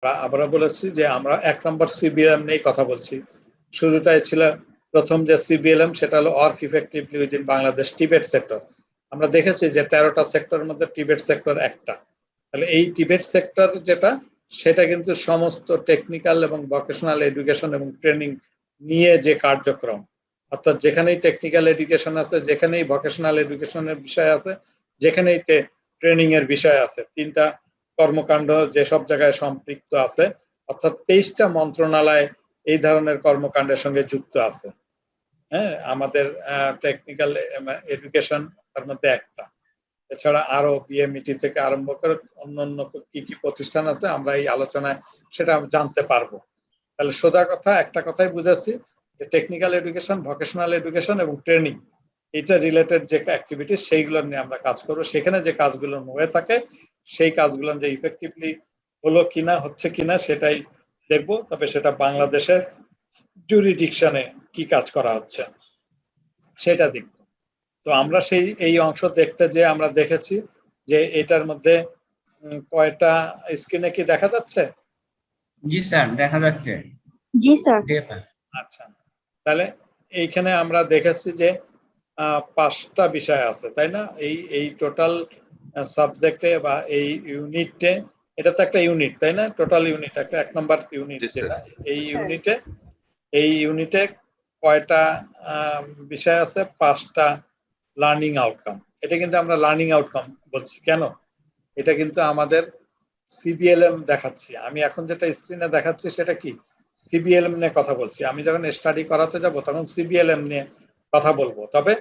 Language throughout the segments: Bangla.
আবারও বলেছি যে আমরা ১ নম্বর সিবিএলএম নিয়ে কথা বলছি। শুরুটাই ছিল প্রথম যে সিবিএলএম সেটা হলো work effectively within Bangladesh Tibet sector. আমরা দেখেছি যে ১৩টা সেক্টরের মধ্যে টিবেট সেক্টর একটা। তাহলে এই টিবেট সেক্টর যেটা সেটা কিন্তু সমস্ত টেকনিক্যাল এবং ভোকেশনাল এডুকেশন এবং ট্রেনিং নিয়ে যে কার্যক্রম, অর্থাৎ যেখানেই টেকনিক্যাল এডুকেশন আছে, যেখানেই ভোকেশনাল এডুকেশনের বিষয় আছে, যেখানেই ট্রেনিং এর বিষয় আছে, ৩টা কর্মকাণ্ড যেসব জায়গায় সম্পৃক্ত আছে, অর্থাৎ ২৩টা মন্ত্রণালয় এই ধরনের কর্মকাণ্ডের সঙ্গে যুক্ত আছে। হ্যাঁ, আমাদের টেকনিক্যাল এডুকেশন তার মধ্যে একটা। এছাড়া আরো বিএমইটি থেকে আরম্ভ করে অন্যান্য কি কি প্রতিষ্ঠান আছে আমরা এই আলোচনায় সেটা জানতে পারবো। তাহলে সোজা কথা একটা কথাই বুঝাচ্ছি যে টেকনিক্যাল এডুকেশন, ভোকেশনাল এডুকেশন এবং ট্রেনিং এটা রিলেটেড যে অ্যাক্টিভিটি সেইগুলো নিয়ে আমরা কাজ করবো। সেখানে যে কাজগুলো হয়ে থাকে সেই কাজগুলো যে ইফেক্টিভলি হলো কিনা, হচ্ছে কিনা সেটাই দেখবো। তবে সেটা বাংলাদেশের জুরিডিকশনে কি কাজ করা হচ্ছে সেটা দেখব। তো আমরা সেই এই অংশ দেখতে যে আমরা দেখেছি যে এটার মধ্যে কয়টা স্ক্রিনে কি দেখা যাচ্ছে? জি স্যার, দেখা যাচ্ছে। জি স্যার। আচ্ছা, তাহলে এইখানে আমরা দেখেছি যে 5টা বিষয় আছে, তাই না? এই টোটাল সাবজেক্টে বা এই ইউনিটে, এটা তো একটা ইউনিট, তাই না? টোটাল ইউনিট একটা 1 নম্বর ইউনিট যেটা, এই ইউনিটে কয়টা বিষয় আছে? 5টা লার্নিং আউটকাম। এটা কিন্তু আমরা লার্নিং আউটকাম বলছি কেন? এটা কিন্তু আমাদের সিবিএলএম দেখাচ্ছি। আমি এখন যেটা স্ক্রিনে দেখাচ্ছি সেটা কি? সিবিএলএম নিয়ে কথা বলছি। আমি যখন স্টাডি করাতে যাব তখন সিবিএলএম নিয়ে কথা বলবো। তবে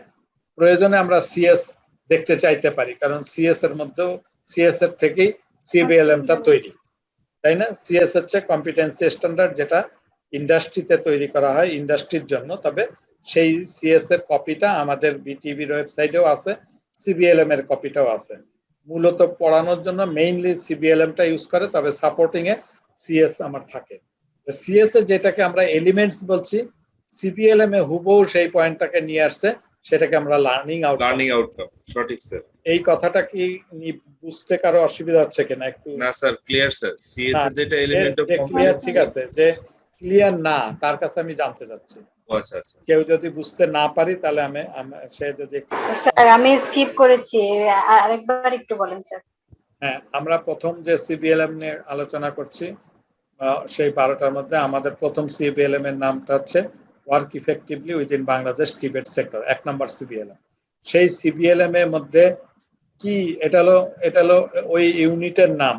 প্রয়োজনে আমরা সিএস দেখতে চাইতে পারি, কারণ সিএস এর মধ্যেও সিএস এর থেকেই সিবিএলএমটা তৈরি, তাই না? সিএস হচ্ছে কম্পিটেন্সি স্ট্যান্ডার্ড, যেটা ইন্ডাস্ট্রিতে তৈরি করা হয় ইন্ডাস্ট্রির জন্য। তবে সেই সিএস এর কপিটা আমাদের বিটিভির ওয়েবসাইটেও আছে, সিবিএলএম এর কপিটাও আছে। মূলত পড়ানোর জন্য মেইনলি সিবিএলএমটা ইউজ করে, তবে সাপোর্টিং এ সিএস আমার থাকে। সিএস এ যেটাকে আমরা এলিমেন্টস বলছি, সিবিএলএম এ হুবহু সেই পয়েন্টটাকে নিয়ে আসছে, সেটাকে আমরা লার্নিং আউটকাম। সঠিক স্যার। এই কথাটা কি বুঝতে কারো অসুবিধা হচ্ছে কিনা একটু? না স্যার, ক্লিয়ার স্যার। সিএস এর যেটা এলিমেন্ট অফ ক্লিয়ার, ঠিক আছে। যে ক্লিয়ার না তার কাছে আমি জানতে চাচ্ছি। আচ্ছা আচ্ছা, কেউ যদি বুঝতে না পারি তাহলে সে যদি স্যার আমি স্কিপ করেছি, আরেকবার একটু বলেন স্যার। হ্যাঁ, আমরা প্রথম যে সিবিএলএম নিয়ে আলোচনা করছি সেই 12টার মধ্যে আমাদের প্রথম সিবিএলএম এর নামটা হচ্ছে work effectively within Bangladesh Tibet sector, 1 নম্বর সিবিএলএম। সেই সিবিএলএম এর মধ্যে কি এটা হলো ওই ইউনিটের নাম,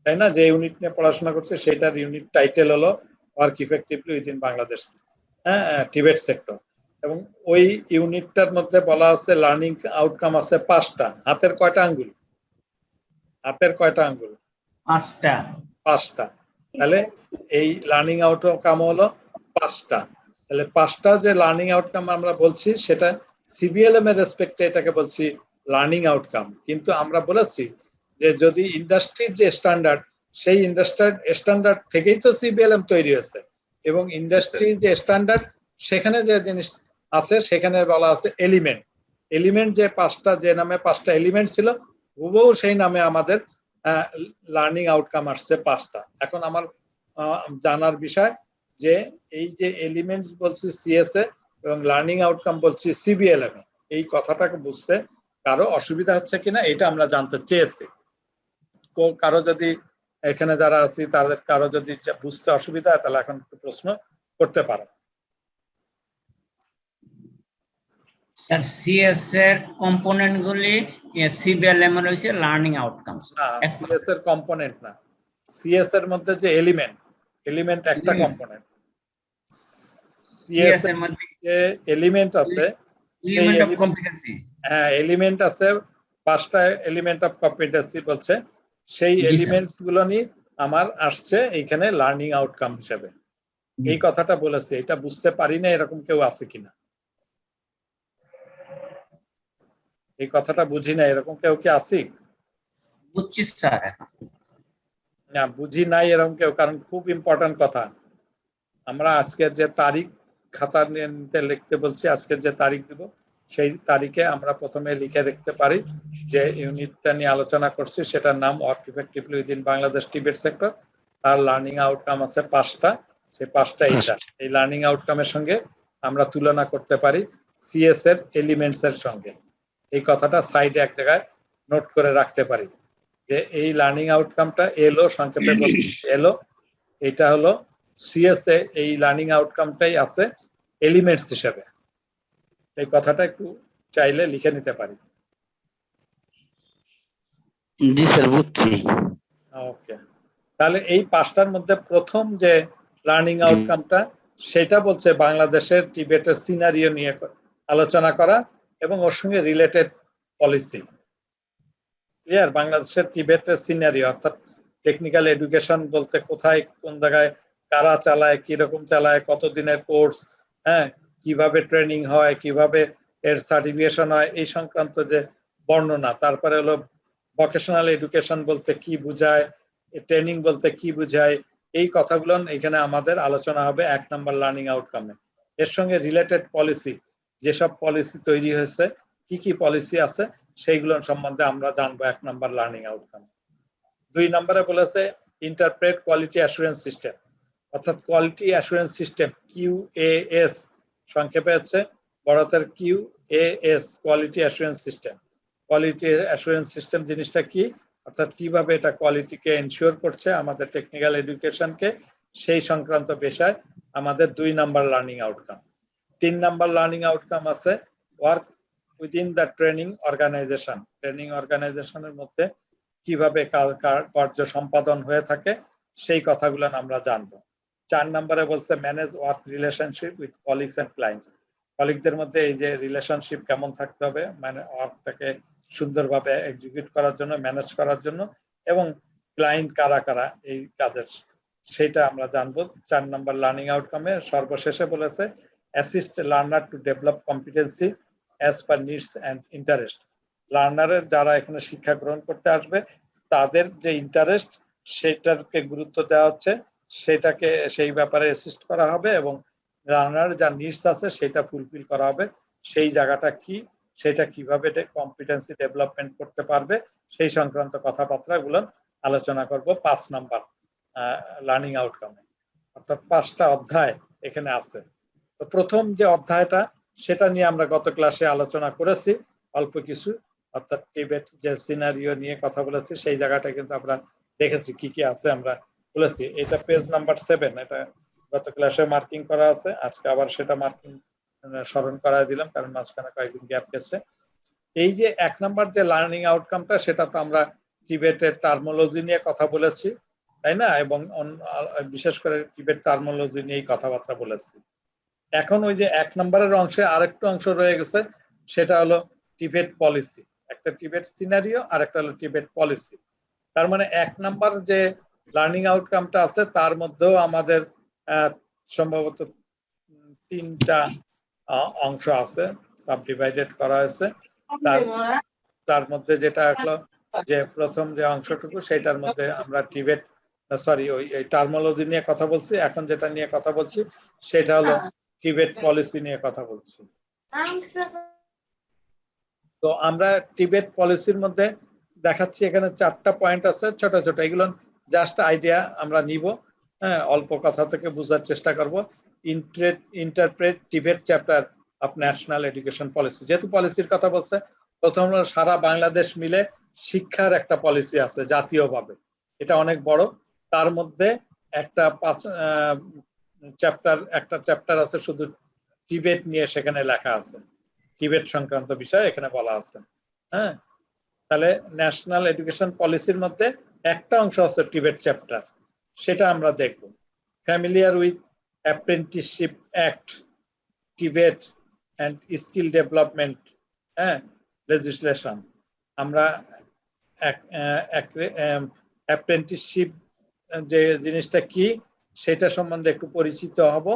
তাই না? যে ইউনিট নিয়ে পড়াশোনা করছে সেটার ইউনিট টাইটেল হলো work effectively within Bangladesh Tibet sector. এবং ওই ইউনিটটার মধ্যে বলা আছে লার্নিং আউটকাম আছে 5টা। হাতের কয়টা আঙ্গুল? হাতের কয়টা আঙ্গুল? 5টা। 5টা। তাহলে এই লার্নিং আউটকাম হলো 5টা। তাহলে 5টা যে লার্নিং আউটকাম আমরা বলছি সেটা সিবিএলএম এর রেসপেক্টে এটাকে বলছি লার্নিং আউটকাম। কিন্তু আমরা বলেছি যে যদি ইন্ডাস্ট্রির যে স্ট্যান্ডার্ড, সেই স্ট্যান্ডার্ড থেকেই তো সিবিএলএম তৈরি হয়েছে, এবং ইন্ডাস্ট্রির যে স্ট্যান্ডার্ড সেখানে যে জিনিস আছে সেখানে বলা আছে এলিমেন্ট। এলিমেন্ট যে 5টা, যে নামে 5টা এলিমেন্ট ছিল, হুবহু সেই নামে আমাদের লার্নিং আউটকাম আসছে 5টা। এখন আমার জানার বিষয় যে এই যে এলিমেন্টস বলছি সিএস এ এবং লার্নিং আউটকাম বলছি সিবিএলএম এ, এই কথাটাকে বুঝতে কারো অসুবিধা হচ্ছে কিনা এটা আমরা জানতে চেয়েছি। কারো যদি এখানে যারা আছি তাদের কারো যদি বুঝতে অসুবিধা হয় তাহলে এখন একটু প্রশ্ন করতে পারো। স্যার সিএস এর কম্পোনেন্ট গুলি সিবিএলএম এর হইছে লার্নিং আউটকামস। না, সিএস এর কম্পোনেন্ট না, সিএস এর মধ্যে যে এলিমেন্ট একটা কম্পোনেন্ট। সিএস এর মধ্যে যে এলিমেন্ট আছে, এলিমেন্ট অফ কম্পিটেন্সি। হ্যাঁ, এলিমেন্ট আছে 5টা এলিমেন্ট অফ কম্পিটেন্সি বলছে, সেই এলিমেন্টস গুলো নিয়ে আমার আসছে এইখানে লার্নিং আউটকাম হিসেবে। এই কথাটা বলেছে, এটা বুঝতে পারি না এরকম কেউ আছে কিনা? এই কথাটা বুঝি না এরকম কেউ কি আছে? বুঝছি স্যার। না, বুঝি নাই এরকম কেউ, কারণ খুব ইম্পর্টেন্ট কথা। আমরা আজকের যে তারিখ খাতা নিতে লিখতে বলছি, আজকের যে তারিখ দিব সেই তারিখে আমরা প্রথমে লিখে রাখতে পারি যে ইউনিটটা নিয়ে আলোচনা করছি সেটার নাম work effectively within Bangladesh Tibet sector, তার লার্নিং আউটকাম আছে 5টা, সেই 5টা এইটা। এই লার্নিং আউটকামের সঙ্গে আমরা তুলনা করতে পারি সিএস এর এলিমেন্টস এর সঙ্গে। এই কথাটা সাইডে এক জায়গায় নোট করে রাখতে পারি যে এই লার্নিং আউটকামটা এলো, সংক্ষেপে এলো, এটা হলো সিএস এ এই লার্নিং আউটকামটাই আছে এলিমেন্টস হিসেবে। এই কথাটা একটু চাইলে লিখে নিতে পারি। জি স্যার, বুঝছি। ওকে, তাহলে এই 5টার মধ্যে প্রথম যে লার্নিং আউটকামটা সেটা বলছে বাংলাদেশের টিবেটের সিনারিও নিয়ে আলোচনা করা এবং ওর সঙ্গে রিলেটেড পলিসি। ক্লিয়ার? বাংলাদেশের টিবেটের সিনারিও অর্থাৎ টেকনিক্যাল এডুকেশন বলতে কোথায় কোন জায়গায় কারা চালায়, কিরকম চালায়, কতদিনের কোর্স, হ্যাঁ, কিভাবে ট্রেনিং হয়, কিভাবে এর সার্টিফিকেশন হয়, এই সংক্রান্ত যে বর্ণনা। তারপরে হলো ভোকেশনাল এডুকেশন বলতে কি বুঝায়, ট্রেনিং বলতে কি বুঝায়, এই কথাগুলো এখানে আমাদের আলোচনা হবে 1 নম্বর লার্নিং আউটকামে। এর সঙ্গে রিলেটেড পলিসি, যেসব পলিসি তৈরি হয়েছে, কি কি পলিসি আছে, সেইগুলো সম্বন্ধে আমরা জানবো 1 নম্বর লার্নিং আউটকাম। 2 নম্বরে বলেছে ইন্টারপ্রেট কোয়ালিটি অ্যাসুরেন্স সিস্টেম, অর্থাৎ কোয়ালিটি অ্যাসুরেন্স সিস্টেম QAS, সংক্ষেপে হচ্ছে বড়হাতের QAS, quality assurance system. Quality assurance system জিনিসটা কি, অর্থাৎ কিভাবে এটা কোয়ালিটিকে এনশিওর করছে আমাদের টেকনিক্যাল এডুকেশনকে, সেই সংক্রান্ত বিষয় আমাদের 2 নম্বর লার্নিং আউটকাম। 3 নম্বর লার্নিং আউটকাম আছে work within the training organisation, training অর্গানাইজেশনের মধ্যে কিভাবে কার্য সম্পাদন হয়ে থাকে সেই কথাগুলো আমরা জানবো। 4 নম্বরে বলছে manage work relationship with colleagues and clients, কলিগদের মধ্যে এই যে রিলেশনশিপ কেমন থাকতে হবে, মানে ওয়ার্কটাকে সুন্দরভাবে এক্সিকিউট করার জন্য, ম্যানেজ করার জন্য, এবং ক্লায়েন্ট কারা কারা এই কাজের, সেটা আমরা জানবো 4 নম্বর লার্নিং আউটকামে। সর্বশেষে বলেছে assist learner to develop competency as per needs and interest, লার্নারের যারা এখানে শিক্ষা গ্রহণ করতে আসবে তাদের যে ইন্টারেস্ট সেটাকে গুরুত্ব দেওয়া হচ্ছে, সেটাকে সেই ব্যাপারে অ্যাসিস্ট করা হবে, এবং লার্নার যা নিডস আছে সেটা ফুলফিল করা হবে, সেই জায়গাটা কি, সেটা কিভাবে কম্পিটেন্সি ডেভেলপমেন্ট করতে পারবে, সেই সংক্রান্ত কথাবার্তাগুলো আলোচনা করব 5 নাম্বার লার্নিং আউটকামে। অর্থাৎ 5টা অধ্যায় এখানে আছে। তো প্রথম যে অধ্যায়টা সেটা নিয়ে আমরা গত ক্লাসে আলোচনা করেছি অল্প কিছু, অর্থাৎ টিবেট যে সিনারিও নিয়ে কথা বলেছি সেই জায়গাটা কিন্তু আমরা দেখেছি কি কি আছে আমরা বলেছি। এটা পেজ নাম্বার 7, এটা গত ক্লাসে মার্কিং করা আছে, আজকে আবার সেটা মার্কিং স্মরণ করায় দিলাম কারণ মাঝখানে কয়েকদিন গ্যাপ গেছে। এই যে 1 নাম্বার যে লার্নিং আউটকামটা সেটা তো আমরা টিবেটের টার্মোলজি নিয়ে কথা বলেছি, তাই না, এবং বিশেষ করে টিবেট টার্মোলজি নিয়েই কথাবার্তা বলেছি। এখন ওই যে 1 নম্বরের অংশে আরেকটু অংশ রয়ে গেছে, সেটা হলো টিবেট পলিসি। একটা টিবেট সিনারিও আর একটা হলো টিবেট পলিসি। তার মানে 1 নাম্বার যে লার্নিং আউটকামটা আছে তার মধ্যেও আমাদের সম্ভবত 3টা অংশ আছে, সাবডিভাইডেড করা হয়েছে। তার মধ্যে যেটা হলো যে প্রথম যে অংশটুকু সেটার মধ্যে আমরা টিবেট ওই টার্মোলজি নিয়ে কথা বলছি, এখন যেটা নিয়ে কথা বলছি সেটা হলো টিবেট পলিসি নিয়ে কথা বলছি। তো আমরা টিবেট পলিসির মধ্যে দেখাচ্ছি এখানে 4টা পয়েন্ট আছে ছোট ছোট, এগুলো জাস্ট আইডিয়া আমরা নিব, হ্যাঁ, অল্প কথা থেকে বোঝার চেষ্টা করব। Interpret Tibet chapter of national education policy, যেহেতু পলিসির কথা বলছে, প্রথম সারা বাংলাদেশ মিলে শিক্ষার একটা পলিসি আছে জাতীয়ভাবে, এটা অনেক বড়। তার মধ্যে একটা চ্যাপ্টার আছে শুধু টিবেট নিয়ে, সেখানে লেখা আছে টিবেট সংক্রান্ত বিষয় এখানে বলা আছে। হ্যাঁ, তাহলে ন্যাশনাল এডুকেশন পলিসির মধ্যে একটা অংশ আছে টিবেট চ্যাপ্টার, সেটা আমরা দেখব। Familiar with apprenticeship act, Tibet and skill development, হ্যাঁ, লেজিসলেশন। আমরা অ্যাপ্রেন্টিসশিপ যে জিনিসটা কি সেটা সম্বন্ধে একটু পরিচিত হব,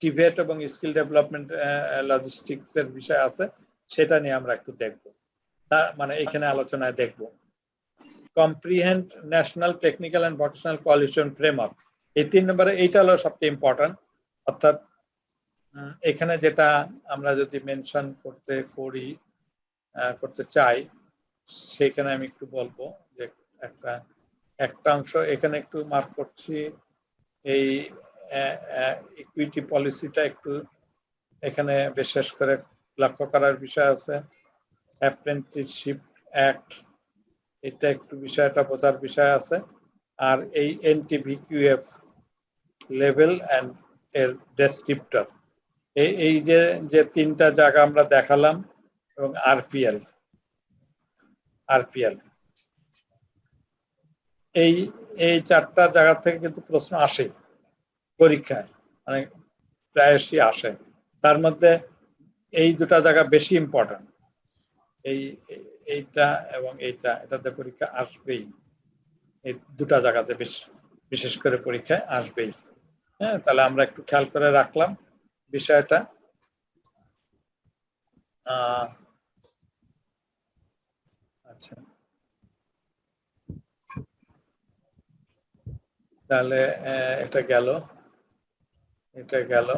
টিবেট এবং স্কিল ডেভেলপমেন্ট লজিস্টিক্স এর বিষয় আছে, সেটা নিয়ে আমরা একটু দেখব, মানে এখানে আলোচনায় দেখব। Comprehend national technical and vocational qualification framework, এই 3 নম্বরে এইটা হলো সবচেয়ে ইম্পর্টেন্ট। অর্থাৎ এখানে যেটা আমরা যদি মেনশন করতে চাই সেখানে আমি একটু বলবো যে একটা একটা অংশ এখানে একটু মার্ক করছি, এই ইকুইটি পলিসিটা একটু এখানে বিশেষ করে লক্ষ্য করার বিষয় আছে। অ্যাপ্রেন্টিসশিপ অ্যাক্ট, এটা একটু বিষয়টা বোঝার বিষয় আছে। আর এই এনটিভিকিউএফ লেভেল অ্যান্ড এর ডেসক্রিপ্টর, এই যে তিনটা জায়গা আমরা দেখালাম, এবং আরপিএল এই চারটা জায়গা থেকে কিন্তু প্রশ্ন আসে পরীক্ষায়, মানে প্রায়শই আসে। তার মধ্যে এই দুটা জায়গা বেশি ইম্পর্টেন্ট, এইটা এবং এটাতে পরীক্ষা আসবেই। এই দুটা জায়গাতে বিশেষ করে পরীক্ষায় আসবেই। হ্যাঁ, তাহলে আমরা একটু খেয়াল করে রাখলাম বিষয়টা। আচ্ছা, তাহলে এটা গেল।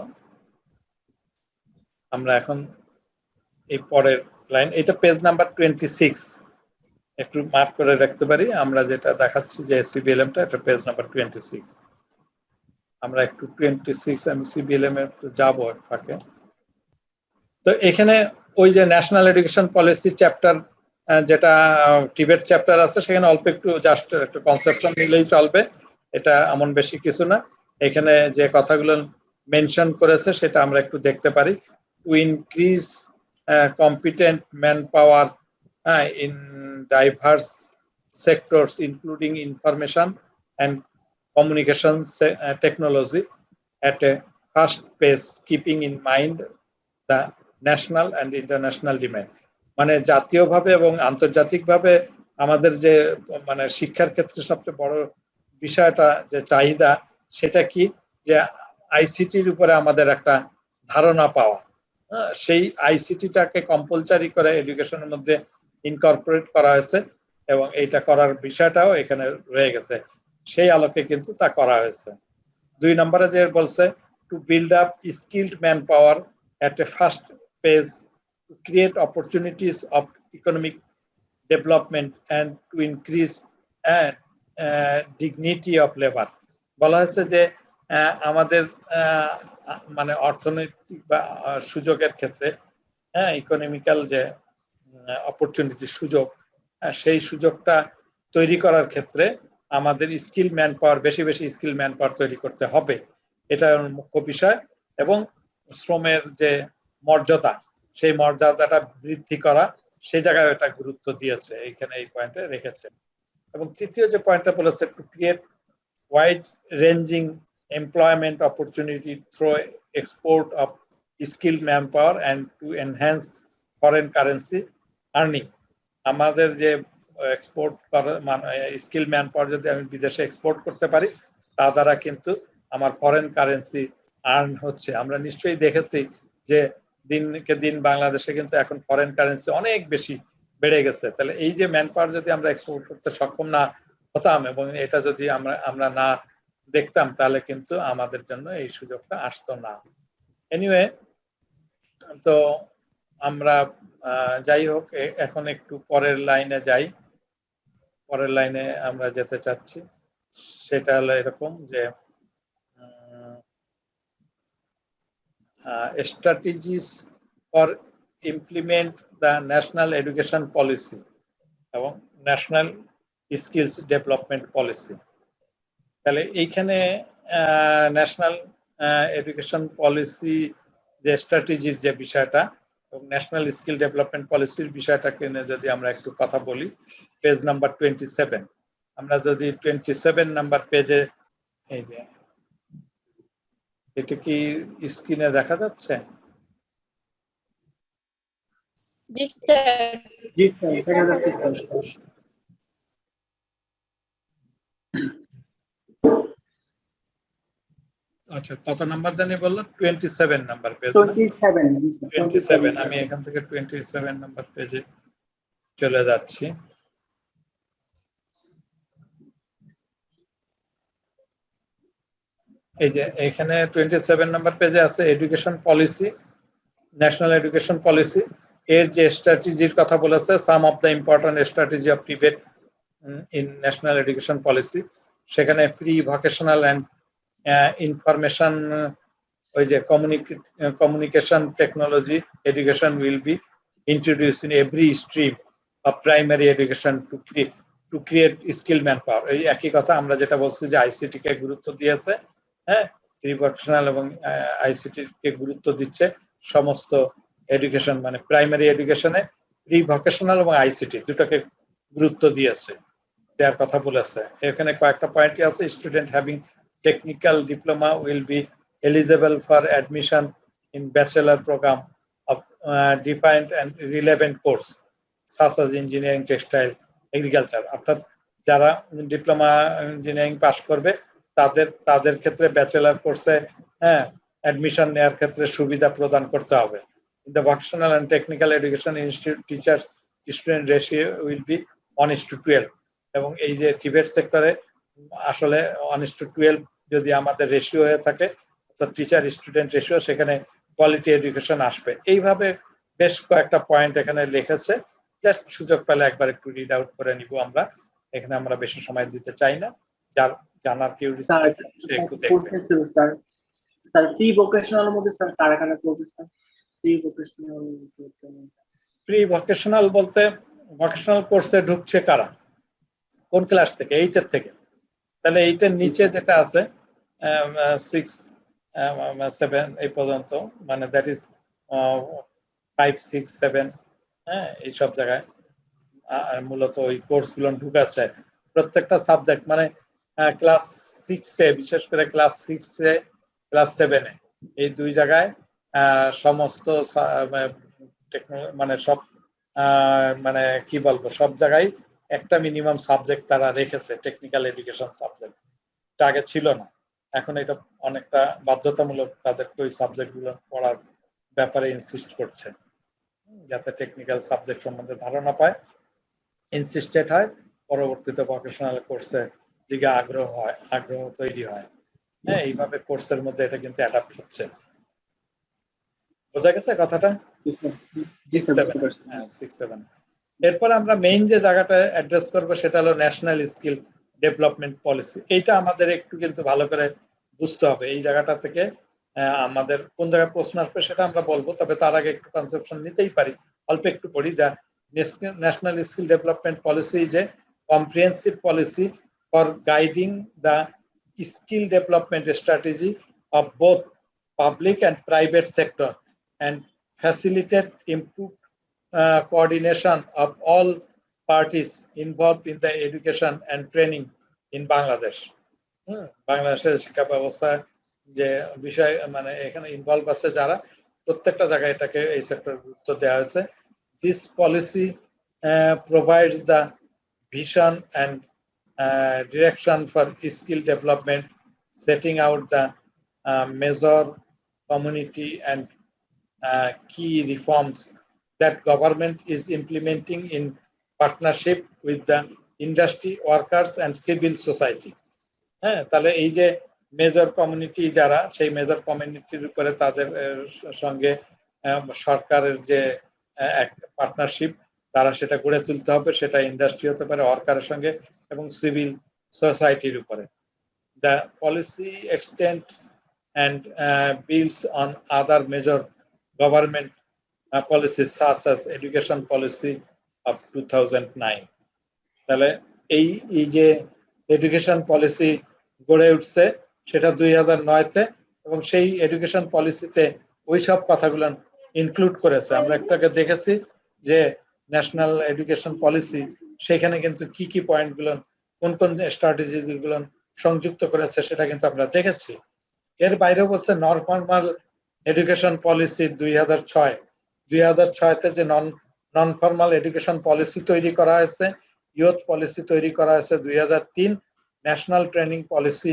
আমরা এখন এই পরের লাইন, এটা পেজ নাম্বার 26, একটু মার্ক করে রাখতে পারি। আমরা যেটা দেখাচ্ছি যে সিবিএলএমটা, এটা পেজ নাম্বার 26। আমরা একটু 26 আমি সিবিএলএম এর যাব ফাঁকে। তো এখানে ওই যে ন্যাশনাল এডুকেশন পলিসি চ্যাপ্টার, যেটা টিবেট চ্যাপ্টার আছে, সেখানে অল্প একটু জাস্ট একটু কনসেপশন নিলেই চলবে, এটা এমন বেশি কিছু না। এখানে যে কথাগুলো মেনশন করেছে সেটা আমরা একটু দেখতে পারি। To increase competent man power in diverse sectors including information and communication technology at a fast pace, keeping in mind the national and international demand. মানে জাতীয়ভাবে এবং আন্তর্জাতিকভাবে আমাদের যে মানে শিক্ষার ক্ষেত্রে সবচেয়ে বড় বিষয়টা যে চাহিদা, সেটা কি, যে আইসিটির উপরে আমাদের একটা ধারণা পাওয়া। সেই আইসিটিটাকে কম্পালসারি করে এডুকেশনের মধ্যে ইনকর্পোরেট করা হয়েছে, এবং এইটা করার বিষয়টাও এখানে রয়ে গেছে। সেই আলোকে কিন্তু তা করা হয়েছে। 2 নম্বরে যে বলছে to build up skilled man power at a fast pace to create opportunities of economic development and to increase dignity of labor. বলা হয়েছে যে আমাদের মানে অর্থনৈতিক বা সুযোগের ক্ষেত্রে, ইকোনমিক্যাল যে অপরচুনিটি, সুযোগ, সেই সুযোগটা তৈরি করার ক্ষেত্রে আমাদের স্কিল ম্যান পাওয়ার, বেশি স্কিল ম্যান পাওয়ার তৈরি করতে হবে, এটা মুখ্য বিষয়। এবং শ্রমের যে মর্যাদা, সেই মর্যাদাটা বৃদ্ধি করা, সেই জায়গায় এটা গুরুত্ব দিয়েছে, এইখানে এই পয়েন্টে রেখেছে। এবং তৃতীয় যে পয়েন্টটা বলেছে to create wide ranging employment opportunity through export of skill man power and to enhance foreign currency earning. আমাদের যে এক্সপোর্ট করা মানে স্কিল ম্যান পাওয়ার যদি আমি বিদেশে এক্সপোর্ট করতে পারি, তা দ্বারা কিন্তু আমার ফরেন কারেন্সি আর্ন হচ্ছে। আমরা নিশ্চয়ই দেখেছি যে দিনকে দিন বাংলাদেশে কিন্তু এখন ফরেন কারেন্সি অনেক বেশি বেড়ে গেছে। তাহলে এই যে ম্যান পাওয়ার যদি আমরা এক্সপোর্ট করতে সক্ষম না হতাম, এবং এটা যদি আমরা না দেখতাম, তাহলে কিন্তু আমাদের জন্য এই সুযোগটা আসতো না। এনিওয়ে, তো আমরা যাই হোক, এখন একটু পরের লাইনে যাই। পরের লাইনে আমরা যেতে চাচ্ছি, সেটা হলো এরকম যে strategies for implement the national education policy এবং ন্যাশনাল স্কিলস ডেভেলপমেন্ট পলিসি। তাহলে এইখানে ন্যাশনাল এডুকেশন পলিসি যে স্ট্র্যাটেজির যে বিষয়টা এবং ন্যাশনাল স্কিল ডেভেলপমেন্ট পলিসির বিষয়টাকে নিয়ে যদি আমরা একটু কথা বলি, পেজ নাম্বার 27, আমরা যদি 27 নাম্বার পেজে, এই যে এটা কি স্ক্রিনে দেখা যাচ্ছে? জি স্যার, দেখা যাচ্ছে স্যার। আচ্ছা, কত নাম্বার জানি বললো? 27 নাম্বার পেজ। 27, আমি এখান থেকে 27 নাম্বার পেজে চলে যাচ্ছি। এই যে এখানে 27 নাম্বার পেজে আছে education policy, national education policy. এর যে স্ট্র্যাটেজির কথা বলেছে, some of the important strategy of টিবেট ইন ন্যাশনাল এডুকেশন পলিসি, সেখানে প্রি ভোকেশনাল অ্যান্ড ইনফরমেশন ওই যে communication technology education will be introduced in every stream of primary education to create skilled manpower। এই একই কথা আমরা যেটা বলছি যে আইসিটি কে গুরুত্ব দিয়েছে, হ্যাঁ, প্রি ভোকেশনাল এবং আইসিটি কে গুরুত্ব দিচ্ছে সমস্ত এডুকেশন, মানে প্রাইমারি এডুকেশনে প্রি ভোকেশনাল এবং আইসিটি দুটোকে গুরুত্ব দিয়েছে, দেওয়ার কথা বলেছে। এখানে কয়েকটা পয়েন্টই আছে। Student having technical diploma will be eligible for admission in bachelor program of defined and relevant course such as engineering, textile, agriculture। অর্থাৎ যারা ডিপ্লোমা ইঞ্জিনিয়ারিং পাস করবে তাদের ক্ষেত্রে ব্যাচেলার কোর্সে অ্যাডমিশন নেওয়ার ক্ষেত্রে সুবিধা প্রদান করতে হবে। The vocational and technical education institute teachers student ratio will be 1:12। এবং এই যে টিবেট সেক্টরে আসলে 1:12 যদি আমাদের রেশিও হয়ে থাকে, তো টিচার স্টুডেন্ট রেশিও, সেখানে কোয়ালিটি এডুকেশন আসবে। এইভাবে বেশ কয়েকটা পয়েন্ট এখানে লিখেছে, জাস্ট সুযোগ পেলে একবার একটু রিড আউট করে নিব আমরা। এখানে আমরা বেশি সময় দিতে চাই না, যার জানার কিউরিওসিটি সে একটু দেখবে। স্যার প্রি ভোকেশনাল মধ্যে স্যার কারা কারা করবে স্যার? প্রি ভোকেশনাল বলতে ভোকেশনাল কোর্সে ঢুকছে কারা, কোন ক্লাস থেকে? 8 এর থেকে। তাহলে 8 এর নিচে যেটা আছে 6, 7 এই পর্যন্ত, মানে দ্যাট ইজ 5, 6, 7, হ্যাঁ, এইসব জায়গায় মূলত ওই কোর্সগুলো ঢুকাচ্ছে। প্রত্যেকটা সাবজেক্ট মানে ক্লাস 6-এ, বিশেষ করে ক্লাস 6-এ, ক্লাস 7-এ, এই দুই জায়গায় সমস্ত মানে সব মানে কি বলবো, সব জায়গায় একটা মিনিমাম সাবজেক্ট তারা রেখেছে, টেকনিক্যাল এডুকেশন সাবজেক্ট। এটা আগে ছিল না, এখন এটা অনেকটা বাধ্যতামূলক তাদেরকে ওই সাবজেক্টগুলো পড়ার ব্যাপারে ইনসিস্ট করছে, যাতে টেকনিক্যাল সাবজেক্ট সম্বন্ধে ধারণা পায়, ইনসিস্টেড হয়, পরবর্তীতে ভোকেশনাল কোর্সে দিকে আগ্রহ তৈরি হয়। হ্যাঁ, এইভাবে কোর্সের মধ্যে এটা কিন্তু অ্যাডাপ্ট হচ্ছে। বোঝা গেছে কথাটা? 6-7। এরপর আমরা মেইন যে জায়গাটা অ্যাড্রেস করবো সেটা হলো ন্যাশনাল স্কিল ডেভেলপমেন্ট পলিসি। এইটা আমাদের একটু কিন্তু ভালো করে বুঝতে হবে। এই জায়গাটা থেকে আমাদের কোন জায়গায় প্রশ্ন আসবে সেটা আমরা বলবো, তবে তার আগে একটু কনসেপশন নিতেই পারি, অল্প একটু পড়ি। যা ন্যাশনাল স্কিল ডেভেলপমেন্ট পলিসি যে comprehensive policy for guiding the skill development strategy of both public and private sector and facilitate improved coordination of all parties involved in the education and training in Bangladesh। বাংলাদেশের শিক্ষা ব্যবস্থা যে বিষয় মানে এখানে ইনভলভ আছে যারা, প্রত্যেকটা জায়গায় এটাকে এই সেক্টর গুরুত্ব দেওয়া হয়েছে। This policy provides the vision and direction for skill development, setting out the major community and key reforms that government is implementing in partnership with the industry, workers and civil society। হ্যাঁ, তাহলে এই যে মেজর কমিউনিটি যারা, সেই মেজর কমিউনিটির উপরে তাদের সঙ্গে সরকারের যে পার্টনারশিপ, তারা সেটা গড়ে তুলতে হবে। সেটা ইন্ডাস্ট্রি হতে পারে, ওয়ার্কারের সঙ্গে এবং সিভিল সোসাইটির উপরে। The policy extends and builds on other major government policies such as education policy of 2009। তাহলে এই যে এডুকেশন পলিসি গড়ে উঠছে সেটা 2009-তে, এবং সেই এডুকেশন পলিসিতে ওই সব কথাগুলো ইনক্লুড করেছে। আমরা একটু আগে দেখেছি যে ন্যাশনাল এডুকেশন পলিসি, সেখানে কিন্তু কি কি পয়েন্টগুলো, কোন কোন স্ট্র্যাটেজিগুলো সংযুক্ত করেছে সেটা কিন্তু আমরা দেখেছি। এর বাইরেও বলছে নন ফর্মাল এডুকেশন পলিসি 2006-তে যে নন ফর্মাল এডুকেশন পলিসি তৈরি করা হয়েছে, ইয়ুথ পলিসি তৈরি করা হয়েছে 2003, ন্যাশনাল ট্রেনিং পলিসি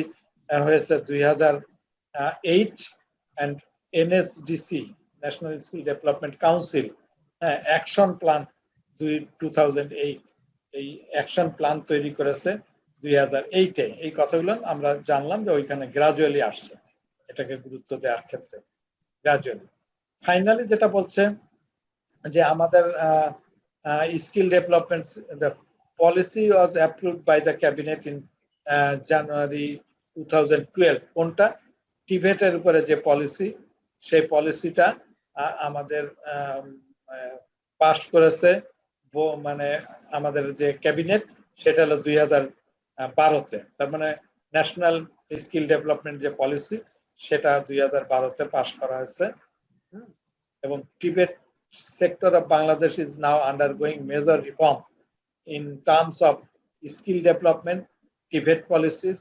হয়েছে 2008, and NSDC national skill development council action plan 2008, এই অ্যাকশন প্ল্যান তৈরি করেছে 2008-এ। এই কথাগুলো আমরা জানলাম যে ওইখানে গ্রাজুয়ালি আসছে, এটাকে গুরুত্ব দেওয়ার ক্ষেত্রে গ্রাজুয়ালি। ফাইনালি যেটা বলছে যে আমাদের skill development policy was approved by the cabinet in January 2012. কোনটা? টিবেটের উপরে যে পলিসি, সেই পলিসিটা আমাদের পাস করেছে মানে আমাদের যে ক্যাবিনেট, সেটা হলো 2012-তে। তার মানে ন্যাশনাল স্কিল ডেভেলপমেন্ট যে পলিসি, সেটা 2012-তে পাস করা হয়েছে। এবং Tibet sector of Bangladesh is now undergoing major reform in terms of skill development, Tibet policies,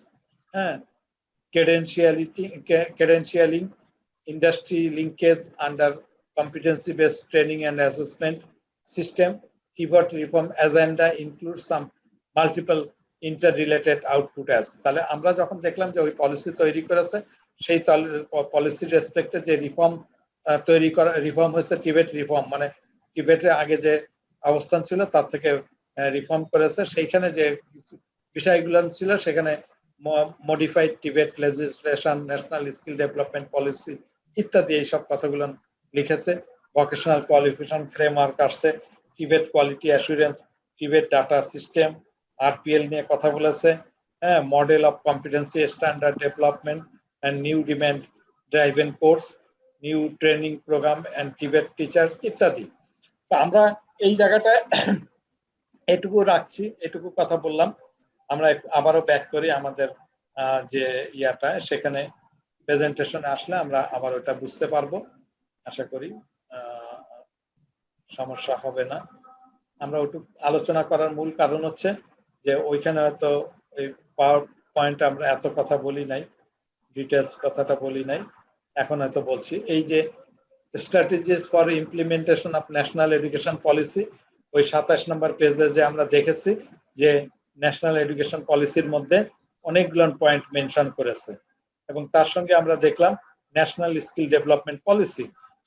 credentialing, industry linkage under competency-based training and assessment system. Tibet reform agenda includes some multiple interrelated output as. তাহলে আমরা যখন দেখলাম যে ওই পলিসি তৈরি করেছে, সেই পলিসি রেসপেক্টে যে রিফর্ম তৈরি করা, রিফর্ম হয়েছে টিবেট রিফর্ম, মানে টিবেটের আগে যে অবস্থান ছিল তার থেকে রিফর্ম করেছে। সেইখানে যে বিষয়গুলো ছিল, সেখানে modified Tibet legislation, national skill development policy ইত্যাদি এইসব কথাগুলো লিখেছে। ভোকেশনাল কোয়ালিফিকেশন ফ্রেমওয়ার্ক আসছে, Tibet quality assurance, Tibet data system, RPL নিয়ে কথা বলেছে, model of competency standard development and new demand driven course, new training program and Tibet teachers ইত্যাদি। তো আমরা এই জায়গাটায় এটুকু রাখছি, এটুকু কথা বললাম। আমরা আবারও ব্যাক করি আমাদের যে ইয়াটা, সেখানে প্রেজেন্টেশনে আসলে আমরা আবার ওটা বুঝতে পারবো, আশা করি সমস্যা হবে না। আমরা ওটু আলোচনা করার মূল কারণ হচ্ছে যে ওইখানে হয়তো ওই পাওয়ার পয়েন্টে আমরা এত কথা বলি নাই, ডিটেলস কথাটা বলি নাই, এখন হয়তো বলছি। এই যে strategies for implementation of national education policy, ওই 27 নম্বর পেজে যে আমরা দেখেছি যে ন্যাশনাল এডুকেশন পলিসির মধ্যে অনেকগুলো পয়েন্ট মেনশন করেছে, এবং তার সঙ্গে আমরা দেখলাম ন্যাশনাল স্কিল ডেভেলপমেন্ট পলিসি।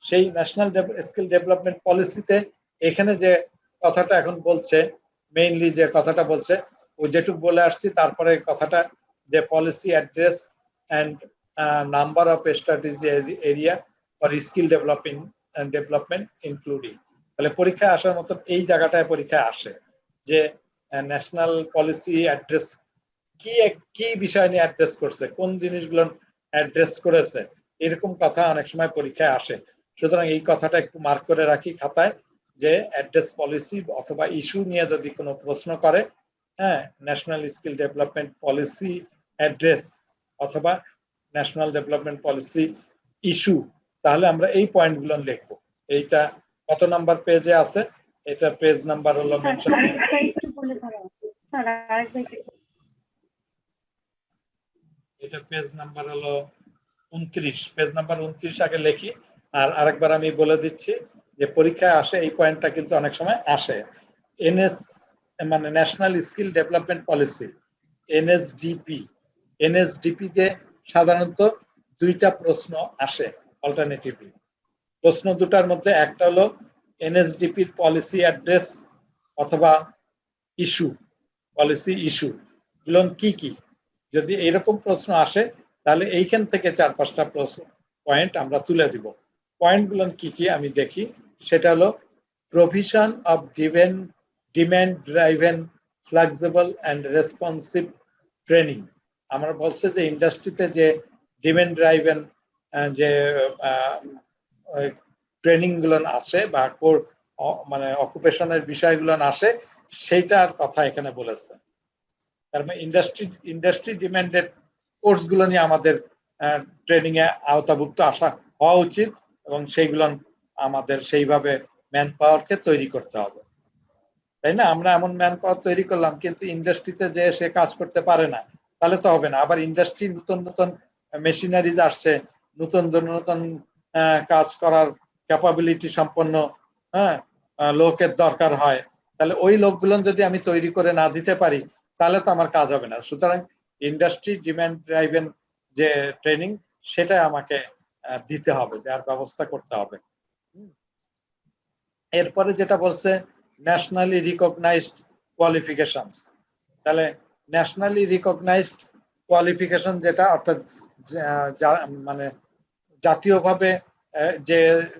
সেই ন্যাশনাল স্কিল ডেভেলপমেন্ট পলিসিতে এখানে যে কথাটা এখন বলছে, মেইনলি যে কথাটা বলছে, ওই যেটুকু বলে আসছি, তারপরে কথাটা যে policy address and number of strategy area for skill development including. তাহলে পরীক্ষায় আসার মতন এই জায়গাটায় পরীক্ষায় আসে যে ন্যাশনাল পলিসি অ্যাড্রেস কি বিষয় নিয়ে অ্যাড্রেস করছে, কোন জিনিসগুলো অ্যাড্রেস করেছে, এরকম কথা অনেক সময় পরীক্ষায় আসে। সুতরাং এই কথাটা একটু মার্ক করে রাখি খাতায়, যে অ্যাড্রেস পলিসি অথবা ইস্যু নিয়ে যদি কোনো প্রশ্ন করে, national skill development policy address অথবা ন্যাশনাল ডেভেলপমেন্ট পলিসি ইস্যু, তাহলে আমরা এই পয়েন্টগুলো লিখবো। এইটা কত নাম্বার পেজে আছে? এটা পেজ নাম্বার হলো মেনশন, এটা পেজ নাম্বার হলো 29, পেজ নাম্বার 29 আগে লিখি। আর আরেকবার আমি বলে দিচ্ছি যে পরীক্ষায় আসে এই পয়েন্টটা কিন্তু অনেক সময় আসে। এনএস মানে ন্যাশনাল স্কিল ডেভেলপমেন্ট পলিসি, এনএসডিপি তে সাধারণত দুইটা প্রশ্ন আসে অল্টারনেটিভলি। প্রশ্ন দুটার মধ্যে একটা হলো এনএসডিপির পলিসি অ্যাড্রেস অথবা ইস্যু, পলিসি ইস্যু গুলো কি কি। যদি এরকম প্রশ্ন আসে তাহলে এইখান থেকে 4-5টা পয়েন্ট আমরা তুলে দিব। পয়েন্টগুলো কি কি আমি দেখি, সেটা হলো provision of demand driven flexible and responsive training. আমরা বলছে যে ইন্ডাস্ট্রিতে যে ডিমান্ড ড্রাইভেন যে ট্রেনিং গুলো আসে বা মানে অকুপেশনের বিষয়গুলো আসে, সেইটার কথা এখানে বলেছে। তার মানে ইন্ডাস্ট্রি ডিমান্ডেড কোর্স গুলো নিয়ে আমাদের ট্রেনিং এ আওতাভুক্ত আসা হওয়া উচিত, এবং সেইগুলো আমাদের সেইভাবে ম্যান পাওয়ারকে তৈরি করতে হবে, তাই না? আমরা এমন ম্যান পাওয়ার তৈরি করলাম, কিন্তু ইন্ডাস্ট্রিতে যে সে কাজ করতে পারে না, তাহলে তো হবে না। আবার ইন্ডাস্ট্রি নতুন নতুন মেশিনারিজ আসছে, নতুন নতুন কাজ করার ক্যাপাবিলিটি সম্পন্ন লোকের দরকার হয়। তাহলে ওই লোকগুলো যদি আমি তৈরি করে না দিতে পারি, তাহলে তো আমার কাজ হবে না। সুতরাং ইন্ডাস্ট্রি ডিমান্ড ড্রাইভেন যে ট্রেনিং, সেটা আমাকে দিতে হবে, দেওয়ার ব্যবস্থা করতে হবে। এরপরে যেটা বলছে ন্যাশনালি রিকগনাইজড কোয়ালিফিকেশনস, তাহলে ন্যাশনালি রিকগনাইজড কোয়ালিফিকেশন যেটা, অর্থাৎ মানে জাতীয়ভাবে যে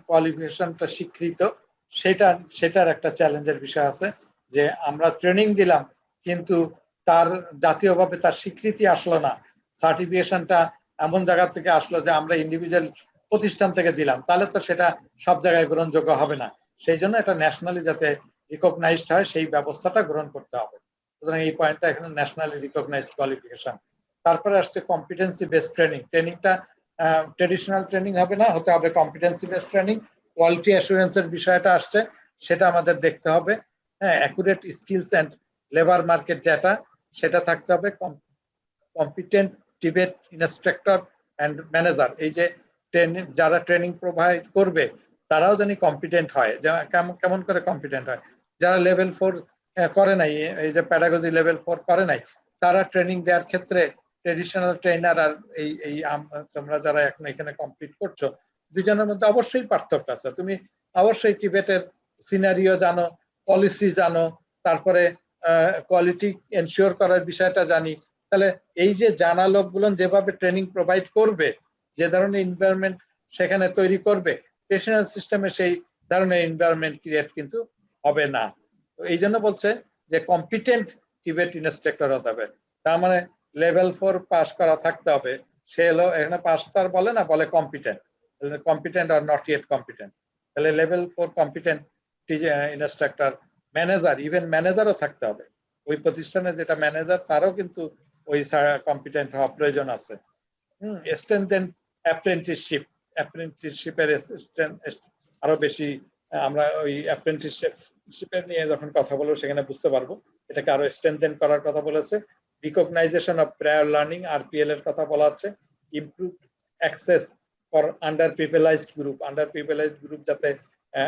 কোয়ালিফিকেশনটা স্বীকৃত, সেটার একটা চ্যালেঞ্জের বিষয় আছে যে আমরা ট্রেনিং দিলাম, কিন্তু তার জাতীয়ভাবে তার স্বীকৃতি আসলো না, সার্টিফিকেশনটা এমন জায়গা থেকে আসলো যে আমরা ইন্ডিভিজুয়াল প্রতিষ্ঠান থেকে দিলাম, তাহলে তো সেটা সব জায়গায় গ্রহণযোগ্য হবে না। সেই জন্য এটা ন্যাশনালি যাতে রিকগনাইজড হয় সেই ব্যবস্থাটা গ্রহণ করতে হবে। সুতরাং এই পয়েন্টটা এখানে ন্যাশনালি রিকগনাইজড কোয়ালিফিকেশন। তারপরে আসছে কম্পিটেন্সি বেসড ট্রেনিং। ট্রেনিংটা ট্রেডিশনাল ট্রেনিং হবে না, হতে হবে কম্পিটেন্সি বেসড ট্রেনিং। কোয়ালিটি অ্যাসুরেন্সের বিষয়টা আসছে, সেটা আমাদের দেখতে হবে। হ্যাঁ, accurate skills and labour market data সেটা থাকতে হবে। কম্পিটেন্ট টিবেট ইনস্ট্রাক্টর অ্যান্ড ম্যানেজার, এই যে যারা ট্রেনিং প্রোভাইড করবে তারাও জানি কম্পিটেন্ট হয়। কেমন করে কম্পিটেন্ট হয়? যারা লেভেল 4 করে নাই, এই যে প্যাডাগজি লেভেল 4 করে নাই, তারা ট্রেনিং দেওয়ার ক্ষেত্রে ট্রেডিশনাল ট্রেনার আর এই তোমরা যারা এখন এখানে কমপ্লিট করছো, দুজনের মধ্যে অবশ্যই পার্থক্য আছে। তুমি অবশ্যই টিবেটের সিনারিও জানো, পলিসি জানো, তারপরে কোয়ালিটি এনশিওর করার বিষয়টা জানি। তাহলে এই যে জানা লোকগুলো যেভাবে ট্রেনিং প্রোভাইড করবে, যে ধরনের এনভায়রনমেন্ট সেখানে তৈরি করবে, ট্রেডিশনাল সিস্টেমে সেই ধরনের এনভায়রনমেন্ট ক্রিয়েট কিন্তু হবে না। তো এই জন্য বলছে যে কম্পিটেন্ট টিবেট ইনস্ট্রাক্টর হতে হবে, তার মানে লেভেল 4 পাস করা থাকতে হবে। সে হলো এখানে পাস তার বলে না, বলে কম্পিটেন্ট, কম্পিটেন্ট আর নট ইয়েট কম্পিটেন্ট। তাহলে level 4 competent instructor, manager, even ম্যানেজারও থাকতে হবে। ওই প্রতিষ্ঠানে যেটা ম্যানেজার তারও কিন্তু ওই কম্পিটেন্ট হওয়া প্রয়োজন আছে। স্ট্রেনথেন অ্যাপ্রেন্টিসশিপের আরো বেশি আমরা ওই অ্যাপ্রেন্টিসশিপের নিয়ে যখন কথা বলবো সেখানে বুঝতে পারবো। এটাকে আরো স্ট্রেনথেন করার কথা বলেছে। Recognition of prior learning, RPL এর কথা বলা হচ্ছে। Improve access for under privileged group, under privileged group যাতে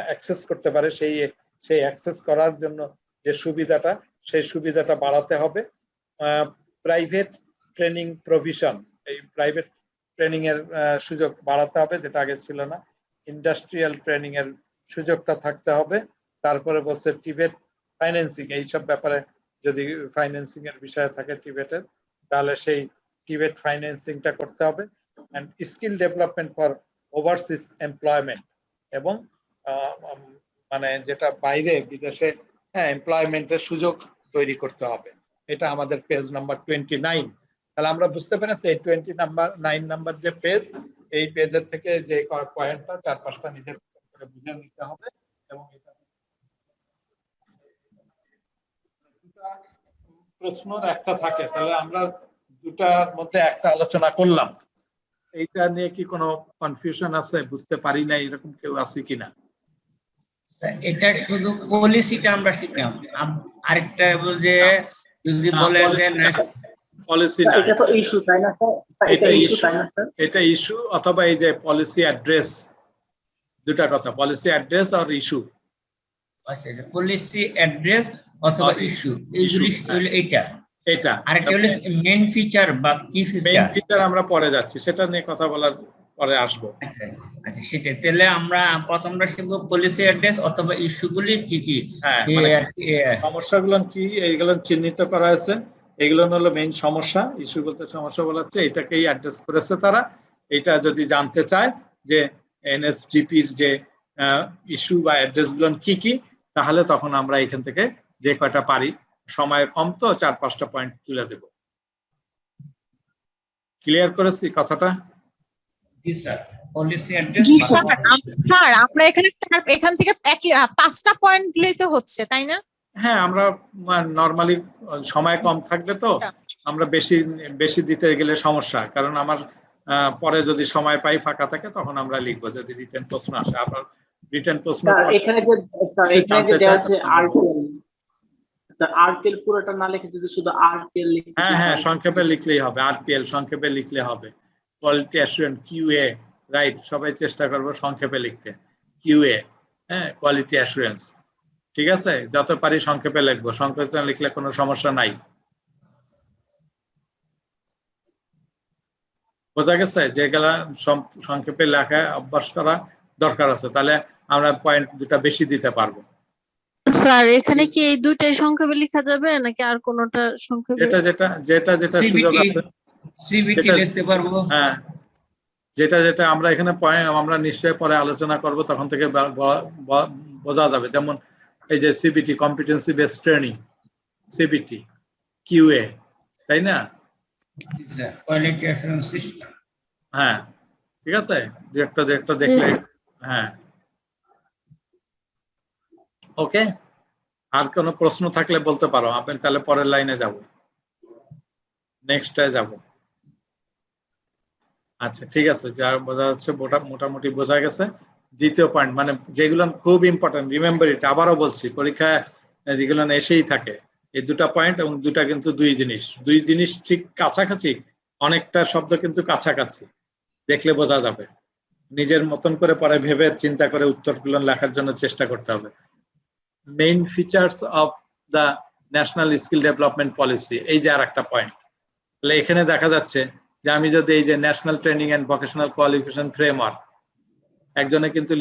অ্যাক্সেস করতে পারে, সেই অ্যাক্সেস করার জন্য যে সুবিধাটা, সেই সুবিধাটা বাড়াতে হবে। প্রাইভেট ট্রেনিং প্রভিশন, এই প্রাইভেট ট্রেনিং এর সুযোগ বাড়াতে হবে, যেটা আগে ছিল না। ইন্ডাস্ট্রিয়াল ট্রেনিং এর সুযোগটা থাকতে হবে। তারপরে বলছে টিবেট ফাইন্যান্সিং, এইসব ব্যাপারে যদি ফাইন্যান্সিং এর বিষয় থাকে টিবেটের, তাহলে সেই টিবেট ফাইন্যান্সিংটা করতে হবে। And skill development for overseas employment, এবং মানে যেটা বাইরে বিদেশে এমপ্লয়মেন্টের সুযোগ তৈরি করতে হবে। এটা আমাদের পেজ নাম্বার 29। তাহলে আমরা বুঝতে পেরেছি এই 29 নাম্বার যে পেজ, এই পেজের থেকে যে পয়েন্টটা 4-5টা নিজের করে বুঝে নিতে হবে। এবং এটা প্রশ্নের একটা থাকে, তাহলে আমরা দুটার মধ্যে একটা আলোচনা করলাম। এইটা নিয়ে কি কোনো কনফিউশন আছে? বুঝতে পারি না এরকম কেউ আছে কিনা? এটা শুধু পলিসিটা আমরা শিখলাম, আরেকটা যে যদি বলেন যে পলিসি না, এটা তো ইস্যু, তাই না স্যার? এটা ইস্যু, তাই না স্যার? এটা ইস্যু অথবা এই যে পলিসি অ্যাড্রেস, দুটা কথা, পলিসি অ্যাড্রেস আর ইস্যু। আচ্ছা, পলিসি অ্যাড্রেস অথবা ইস্যু, এইগুলি এটা আরেকটা হলো মেইন ফিচার বা কি ফিচার। মেইন ফিচার আমরা পরে যাচ্ছি, সেটা নিয়ে কথা বলার পরে আসবো। আচ্ছা সেটা তাহলে আমরা প্রথমটা শিখবো পলিসি অ্যাড্রেস অথবা ইস্যুগুলি কি কি, সমস্যাগুলো কি এইগুলো চিহ্নিত করা হয়েছে। এগুলো হলো মেইন সমস্যা, ইস্যু বলতে সমস্যা বলা হচ্ছে, এটাকেই অ্যাড্রেস করেছে তারা। এটা যদি জানতে চায় যে এনএসডিপির যে ইস্যু বা অ্যাড্রেস গুলো কি কি, তাহলে তখন আমরা এখান থেকে যে কয়টা পারি, সময় কম তো 4-5টা পয়েন্ট তুলে দেব। ক্লিয়ার করেছি কথাটা? জি স্যার, পলিসি অ্যাড্রেস। স্যার আমরা এখান থেকে 5টা পয়েন্ট দিলেই তো হচ্ছে, তাই না? হ্যাঁ, আমরা নরমালি সময় কম থাকলে তো আমরা বেশি দিতে গেলে সমস্যা, কারণ আমার পরে যদি সময় পাই ফাঁকা থাকে তখন আমরা লিখবো, যদি রিটেন প্রশ্ন আসে। আবার রিটেন প্রশ্ন এখানে যে দেওয়া আছে আরটিএল, স্যার আরটিএল পুরোটা না লিখে যদি শুধু আরটিএল লিখে, হ্যাঁ সংক্ষেপে লিখলেই হবে, আরপিএল সংক্ষেপে লিখলে হবে। কোয়ালিটি অ্যাসুরেন্স, কিউএ, রাইট, সবাই চেষ্টা করবো সংক্ষেপে লিখতে। কিউএ, কোয়ালিটি অ্যাসুরেন্স, ঠিক আছে? যত পারি সংক্ষেপে লিখবো, সংক্ষেপে লিখলে কোনো সমস্যা নাই। বোঝা গেছে? যেগুলা সংক্ষেপে লেখা অভ্যাস করা দরকার আছে, তাহলে আমরা পয়েন্ট দুটা বেশি দিতে পারবো। স্যার এখানে কি এই দুইটাই সংক্ষেপে লেখা যাবে নাকি আর কোনটা সংক্ষেপে? যেটা সুযোগ আছে সিবিটি লিখতে পারবো। হ্যাঁ, যেটা আমরা এখানে আমরা নিশ্চয়ই পরে আলোচনা করব, তখন থেকে বোঝা যাবে। যেমন এই যে CBT, competency based training, CBT, QA, তাই না? Quality assurance system. হ্যাঁ, ঠিক আছে, দু একটা দেখলে। হ্যাঁ, ওকে। আর কোনো প্রশ্ন থাকলে বলতে পারো, আপনি তাহলে পরের লাইনে যাব, নেক্সটে যাব। আচ্ছা, ঠিক আছে, যা বোঝা যাচ্ছে মোটামুটি বোঝা গেছে। দ্বিতীয় পয়েন্ট, মানে যেগুলো খুব ইম্পর্টেন্ট, রিমেম্বার ইট, আবারও বলছি, পরীক্ষায় যেগুলো এসেই থাকে, এই দুটা পয়েন্ট, এবং দুটা কিন্তু দুই জিনিস ঠিক কাছাকাছি, অনেকটা শব্দ কিন্তু কাছাকাছি, দেখলে বোঝা যাবে। নিজের মতন করে পরে ভেবে চিন্তা করে উত্তরগুলো লেখার জন্য চেষ্টা করতে হবে। Main features of the national skill development policy, এই যে আর একটা পয়েন্ট। তাহলে এখানে দেখা যাচ্ছে যে আমি যদি এই যে national training and vocational qualification framework, একজনে কিন্তু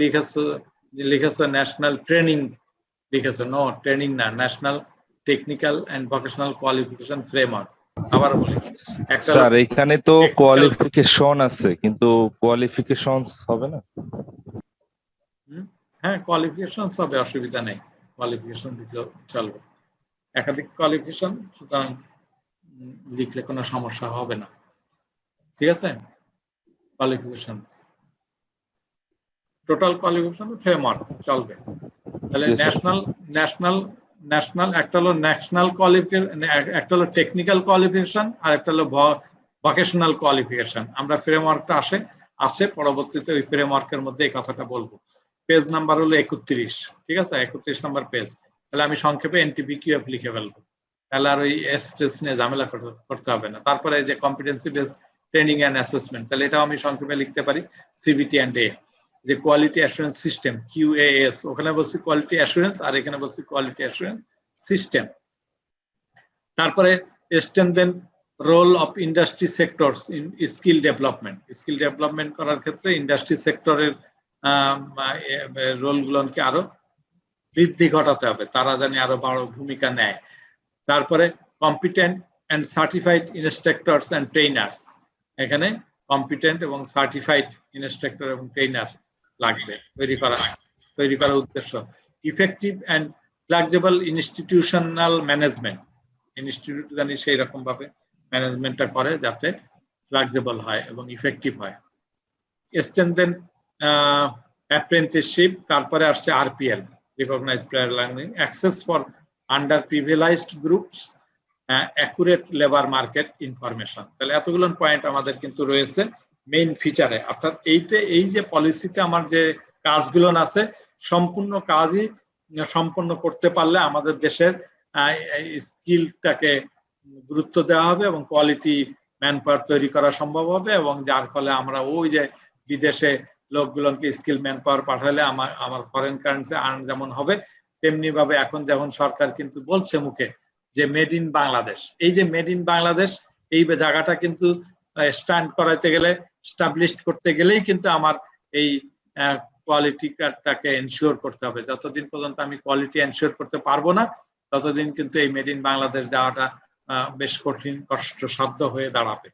লিখেছো ন্যাশনাল ট্রেনিং, লিখেছো, নো ট্রেনিং না, national technical and vocational qualification framework. আবার বলি, একটা স্যার এখানে তো কোয়ালিফিকেশন আছে, কিন্তু কোয়ালিফিকেশনস হবে না? হ্যাঁ, কোয়ালিফিকেশন হবে, অসুবিধা নেই, কোয়ালিফিকেশন দিতে চলবে, একাধিক কোয়ালিফিকেশন, সুতরাং লিখলে কোনো সমস্যা হবে না, ঠিক আছে? কোয়ালিফিকেশন, টোটাল কোয়ালিফিকেশন ফ্রেমওয়ার্ক চলবে। তাহলে ন্যাশনাল একটা হলো ন্যাশনাল কোয়ালিফিকেশন, একটা হলো টেকনিক্যাল কোয়ালিফিকেশন, আর একটা হলো ভোকেশনাল কোয়ালিফিকেশন। আমরা ফ্রেমওয়ার্কটা আছে পরবর্তীতে ওই ফ্রেমওয়ার্কের মধ্যে এই কথাটা বলবো। পেজ নাম্বার হলো 31, ঠিক আছে, 31 নম্বর পেজ। তাহলে আমি সংক্ষেপে NTPQF লিখে ফেলবো, তাহলে আর ওই স্ট্রেস নিয়ে ঝামেলা করতে হবে না। তারপরে যে competency based training and assessment, তাহলে এটাও আমি সংক্ষেপে লিখতে পারি CBT and A। যে কোয়ালিটি অ্যাসুরেন্স সিস্টেম QAS, ওখানে বলছি কোয়ালিটি অ্যাসুরেন্স, আর এখানে বলছি কোয়ালিটি অ্যাসুরেন্স সিস্টেম। তারপরে strengthen role of industry sectors in skill development করার ক্ষেত্রে ইন্ডাস্ট্রি সেক্টরের রোলগুলোকে আরো বৃদ্ধি ঘটাতে হবে, তারা জানি আরো বড় ভূমিকা নেয়। তারপরে competent and certified instructors and trainers, এখানে কম্পিটেন্ট এবং সার্টিফাইড ইনস্ট্রাক্টর এবং ট্রেনার লাগবে তৈরি করার উদ্দেশ্য। Effective and flexible institutional management, institute জানি সেই রকম ভাবে ম্যানেজমেন্টটা করে যাতে ফ্লেক্সিবল হয় এবং ইফেক্টিভ হয়। স্ট্রেনথেন অ্যাপ্রেন্টিসশিপ, তারপরে আসছে RPL, recognised prior learning, access for underprivileged groups, accurate labour market information. তাহলে এতগুলো পয়েন্ট আমাদের কিন্তু রয়েছে মেইন ফিচারে, অর্থাৎ এই যে পলিসিতে আমার যে কাজগুলো আছে, সম্পূর্ণ কাজই সম্পন্ন করতে পারলে আমাদের দেশের স্কিলটাকে গুরুত্ব দেওয়া হবে এবং কোয়ালিটি ম্যানপাওয়ার তৈরি করা সম্ভব হবে, এবং যার ফলে আমরা ওই যে বিদেশে লোকগুলোকে স্কিল ম্যানপাওয়ার পাঠালে আমার ফরেন কারেন্সি আর্ন যেমন হবে, তেমনি ভাবে এখন যেমন সরকার কিন্তু বলছে মুখে যে মেড ইন বাংলাদেশ, এই যে মেড ইন বাংলাদেশ এই জায়গাটা কিন্তু স্ট্যান্ড করাইতে গেলে, স্টাবলিশড করতে গেলেই কিন্তু আমার এই কোয়ালিটিটাকে এনশিওর করতে হবে। যতদিন পর্যন্ত আমি কোয়ালিটি এনশিওর করতে পারবো না, ততদিন কিন্তু এই মেড ইন বাংলাদেশ যাওয়াটা বেশ কঠিন, কষ্টসাধ্য হয়ে দাঁড়াবে।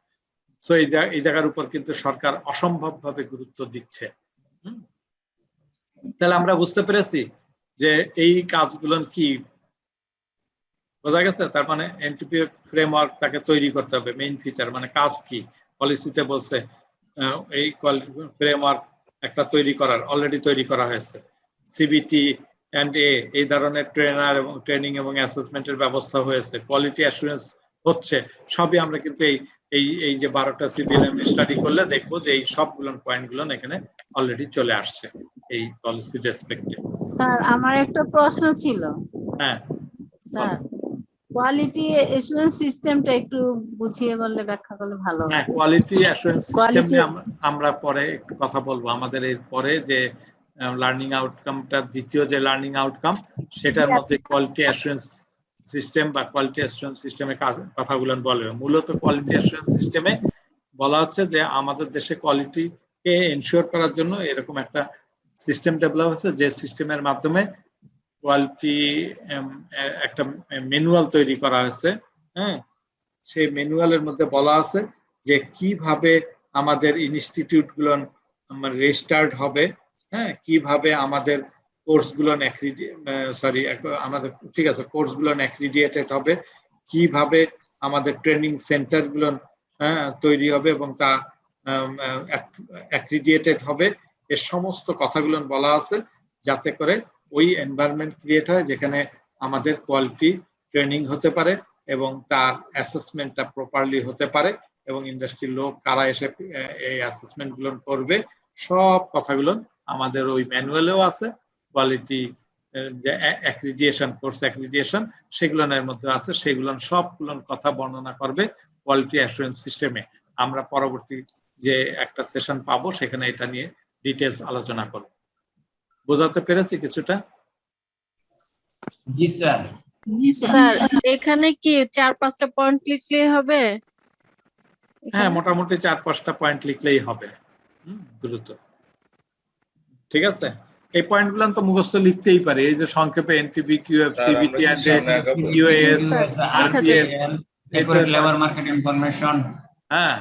সো এই জায়গার উপর কিন্তু সরকার অসম্ভবভাবে গুরুত্ব দিচ্ছে। তাহলে আমরা বুঝতে পেরেছি যে এই কাজগুলো কি বোঝা গেছে। তার মানে NTPQF ফ্রেমওয়ার্ক তাকে তৈরি করতে হবে, মেইন ফিচার মানে কাজ কি, পলিসিতে বলছে এই কোয়ালিটি ফ্রেমওয়ার্ক একটা অলরেডি তৈরি করা হয়েছে। CBT and A, এই ধরনের ট্রেনার এবং ট্রেনিং এবং অ্যাসেসমেন্টের ব্যবস্থা হয়েছে, কোয়ালিটি অ্যাসুরেন্স হচ্ছে, সবই আমরা কিন্তু এই যে 12টা CBLM স্টাডি করলে দেখবো যে এই সবগুলো পয়েন্টগুলো এখানে অলরেডি চলে আসছে এই পলিসি রেসপেক্টে। স্যার আমার একটা প্রশ্ন ছিল। হ্যাঁ স্যার, কোয়ালিটি অ্যাসুরেন্স সিস্টেমটা একটু বুঝিয়ে বললে, ব্যাখ্যা করলে ভালো হয়। হ্যাঁ, কোয়ালিটি অ্যাসুরেন্স সিস্টেম নিয়ে আমরা পরে একটু কথা বলবো। আমাদের এর পরে যে লার্নিং আউটকামটা, দ্বিতীয় যে লার্নিং আউটকাম, সেটার মধ্যে কোয়ালিটি অ্যাসুরেন্স সিস্টেম বা কোয়ালিটি অ্যাসুরেন্স সিস্টেমে কথাগুলো বলবে। মূলত কোয়ালিটি অ্যাসুরেন্স সিস্টেমে বলা হচ্ছে যে আমাদের দেশে কোয়ালিটিকে এনশিওর করার জন্য এরকম একটা সিস্টেম ডেভেলপ হয়েছে, যে সিস্টেমের মাধ্যমে কোয়ালিটি একটা ম্যানুয়াল তৈরি করা হয়েছে। হ্যাঁ, সেই ম্যানুয়ালের মধ্যে বলা আছে যে কিভাবে আমাদের ইনস্টিটিউটগুলো রেজিস্টার্ড হবে, হ্যাঁ, কিভাবে আমাদের কোর্সগুলো আমাদের ঠিক আছে কোর্সগুলো অ্যাক্রিডিয়েটেড হবে, কিভাবে আমাদের ট্রেনিং সেন্টারগুলো তৈরি হবে এবং তা অ্যাক্রিডিয়েটেড হবে। এর সমস্ত কথাগুলো বলা আছে যাতে করে ওই এনভায়রনমেন্ট ক্রিয়েট হয় যেখানে আমাদের কোয়ালিটি ট্রেনিং হতে পারে এবং তার অ্যাসেসমেন্টটা প্রপারলি হতে পারে এবং ইন্ডাস্ট্রির লোক কারা এসে এই অ্যাসেসমেন্ট গুলো করবে, সব কথাগুলো আমাদের ওই ম্যানুয়ালেও আছে। কোয়ালিটি যে অ্যাক্রিডিয়েশন, কোর্স অ্যাক্রিডিয়েশন, সেগুলোর মধ্যে আছে। সেগুলো সবগুলো কথা বর্ণনা করবে কোয়ালিটি অ্যাসুরেন্স সিস্টেমে। আমরা পরবর্তী যে একটা সেশন পাবো সেখানে এটা নিয়ে ডিটেলস আলোচনা করব। বোঝাতে পেরেছি কিছুটা? জি স্যার। স্যার এখানে কি 4-5টা পয়েন্ট লিখলে হবে? হ্যাঁ, মোটামুটি 4-5টা পয়েন্ট লিখলেই হবে দ্রুত। ঠিক আছে, এই পয়েন্টগুলো তো মুখস্থ লিখতেই পারে। এই যে সংক্ষেপে NTB, QF, CBT, US, RPL, labour market information. হ্যাঁ,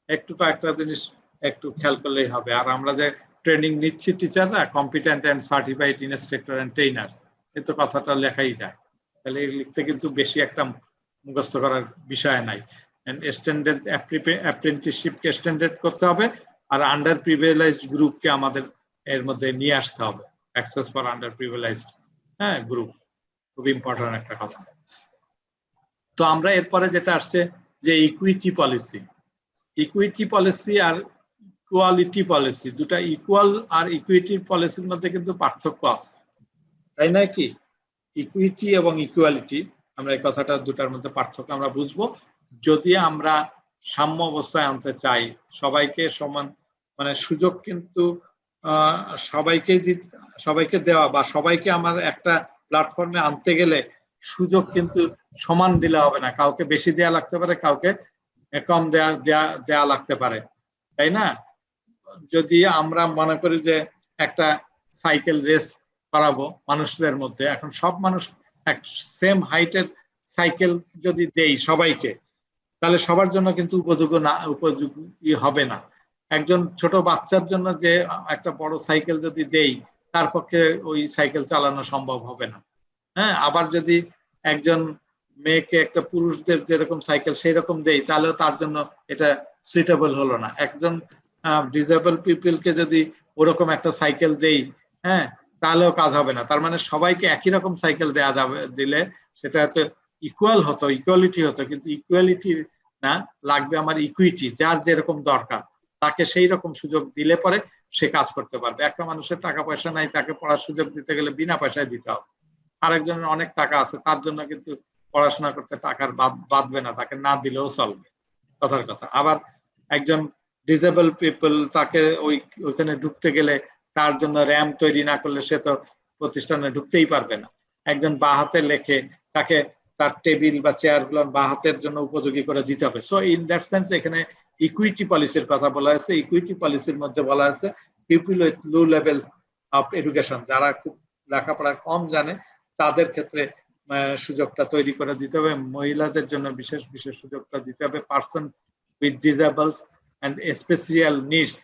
একটু কয়েকটা জিনিস একটু খেয়াল করলেই হবে। আর আমরা যে ট্রেনিং নিচ্ছি টিচাররা, competent and certified instructor and trainers, এই তো কথাটা লেখাই যায়। তাহলে লিখতে কিন্তু বেশি একটা মুখস্থ করার বিষয় নাই। স্ট্যান্ডার্ড অ্যাপ্রেন্টিসশিপকে স্ট্যান্ডার্ড করতে হবে, আর আন্ডার প্রিভিলেজড গ্রুপকে আমাদের এর মধ্যে নিয়ে আসতে হবে। Access for under privileged group খুব ইম্পর্টেন্ট একটা কথা। তো আমরা এরপরে যেটা আসছে যে ইকুইটি পলিসি। ইকুইটি পলিসি আর ইকুয়ালিটি পলিসি, দুটা ইকুয়াল আর ইকুইটি পলিসির মধ্যে কিন্তু পার্থক্য আছে, তাই না? কি ইকুইটি এবং ইকুয়ালিটি, আমরা এই কথাটা দুটার মধ্যে পার্থক্য আমরা বুঝবো। যদি আমরা সাম্য অবস্থায় আনতে চাই, সবাইকে সমান মানে সুযোগ কিন্তু সবাইকে দেওয়া বা সবাইকে আমার একটা প্ল্যাটফর্মে আনতে গেলে সুযোগ কিন্তু সমান দিলে হবে না। কাউকে বেশি দেয়া লাগতে পারে, কাউকে কম দেয়া লাগতে পারে, তাই না? যদি আমরা মনে করি যে একটা সাইকেল রেস করাবো মানুষদের মধ্যে, এখন সব মানুষ এক সেম হাইটের সাইকেল যদি দেই সবাইকে, তাহলে সবার জন্য কিন্তু উপযোগী হবে না। একজন ছোট বাচ্চার জন্য যে একটা বড় সাইকেল যদি দেই, তার পক্ষে ওই সাইকেল চালানো সম্ভব হবে না। হ্যাঁ, আবার যদি একজন মেয়েকে একটা পুরুষদের যেরকম সাইকেল সেই রকম দেই, তাহলেও তার জন্য এটা সুইটেবল হলো না। একজন ডিসেবল পিপলকে যদি ওরকম একটা সাইকেল দেই, হ্যাঁ, তাহলেও কাজ হবে না। তার মানে সবাইকে একই রকম সাইকেল দেয়া যাবে, দিলে সেটা হয়তো ইকুয়াল হতো, ইকুয়ালিটি হতো, কিন্তু ইকুয়ালিটি না, লাগবে আমার ইকুইটি। যার যেরকম দরকার তাকে সেই রকম সুযোগ দিলে পরে সে কাজ করতে পারবে। একটা মানুষের টাকা পয়সা নাই, তাকে পড়ার সুযোগ দিতে গেলে বিনা পয়সায় দিতে হবে। আরেকজনের অনেক টাকা আছে, তার জন্য কিন্তু পড়াশোনা করতে টাকার বাঁধবে না, তাকে না দিলেও চলবে, কথার কথা। আবার একজন ডিসেবল পিপল, তাকে ওইখানে ঢুকতে গেলে তার জন্য র্যাম্প তৈরি না করলে সে তো প্রতিষ্ঠানে ঢুকতেই পারবে না। একজন বাঁ হাতে লেখে, তাকে তার টেবিল বা চেয়ার গুলো বাঁ হাতের জন্য উপযোগী করে দিতে হবে। সো ইন দ্যাট সেন্স এখানে ইকুইটি পলিসির কথা বলা হয়েছে। ইকুইটি পলিসির মধ্যে বলা আছে people with low level of education, যারা খুব লেখাপড়া কম জানে, তাদের ক্ষেত্রে সুযোগটা তৈরি করে দিতে হবে। মহিলাদের জন্য বিশেষ সুযোগটা দিতে হবে। Person with disables and special needs,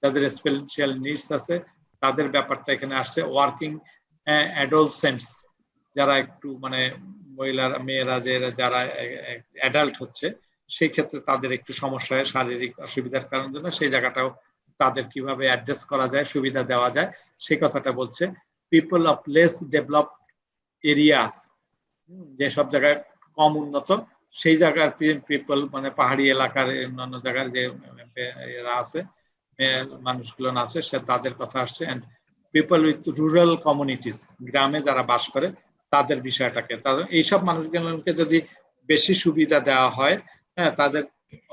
যাদের স্পেশাল নিডস আছে তাদের ব্যাপারটা এখানে আসছে। ওয়ার্কিং অ্যাডোলসেন্টস, যারা একটু মানে মহিলারা, মেয়েরা যারা অ্যাডাল্ট হচ্ছে, সেই ক্ষেত্রে তাদের একটু সমস্যা হয় শারীরিক অসুবিধার কারণের জন্য, সেই জায়গাটাও তাদের কিভাবে অ্যাড্রেস করা যায়, সুবিধা দেওয়া যায়, সেই কথাটা বলছে। People of less developed areas, যেসব জায়গায় কম উন্নত, সেই জায়গার পিপল মানে পাহাড়ি এলাকার অন্যান্য জায়গার যে এরা আছে, মানুষগুলো আছে, সে তাদের কথা আসছে। And people with rural communities, গ্রামে যারা বাস করে তাদের বিষয়টাকে, তাদের এইসব মানুষগুলোকে যদি বেশি সুবিধা দেওয়া হয়, হ্যাঁ, তাদের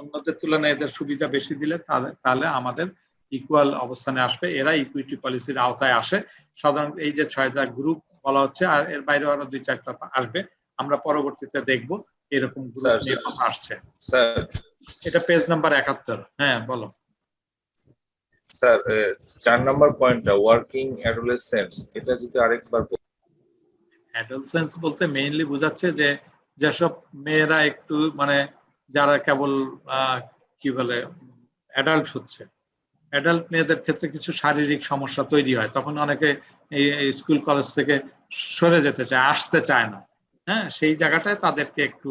অন্যদের তুলনায় এদের সুবিধা বেশি দিলে তাহলে আমাদের ইকুয়াল অবস্থানে আসবে। এরা ইকুইটি পলিসির আওতায় আসে। সাধারণত এই যে 6টা গ্রুপ বলা হচ্ছে, আর এর বাইরে আরো 2-4টা আসবে, আমরা পরবর্তীতে দেখব এরকম গ্রুপ নিয়ে কথা আসছে। স্যার, এটা পেজ নাম্বার 71। হ্যাঁ, বলো স্যার। 4 নম্বর পয়েন্টটা ওয়ার্কিং অ্যাডোলেসেন্টস, এটা যদি আরেকবার। অ্যাডোলেসেন্স বলতে মেইনলি বোঝাচ্ছে যে যেসব মেয়েরা একটু মানে যারা কেবল কি বলে অ্যাডাল্ট হচ্ছে, অ্যাডাল্ট মেয়েদের ক্ষেত্রে কিছু শারীরিক সমস্যা তৈরি হয়, তখন অনেকে এই স্কুল কলেজ থেকে সরে যেতে চায়, আসতে চায় না। হ্যাঁ, সেই জায়গাটায় তাদেরকে একটু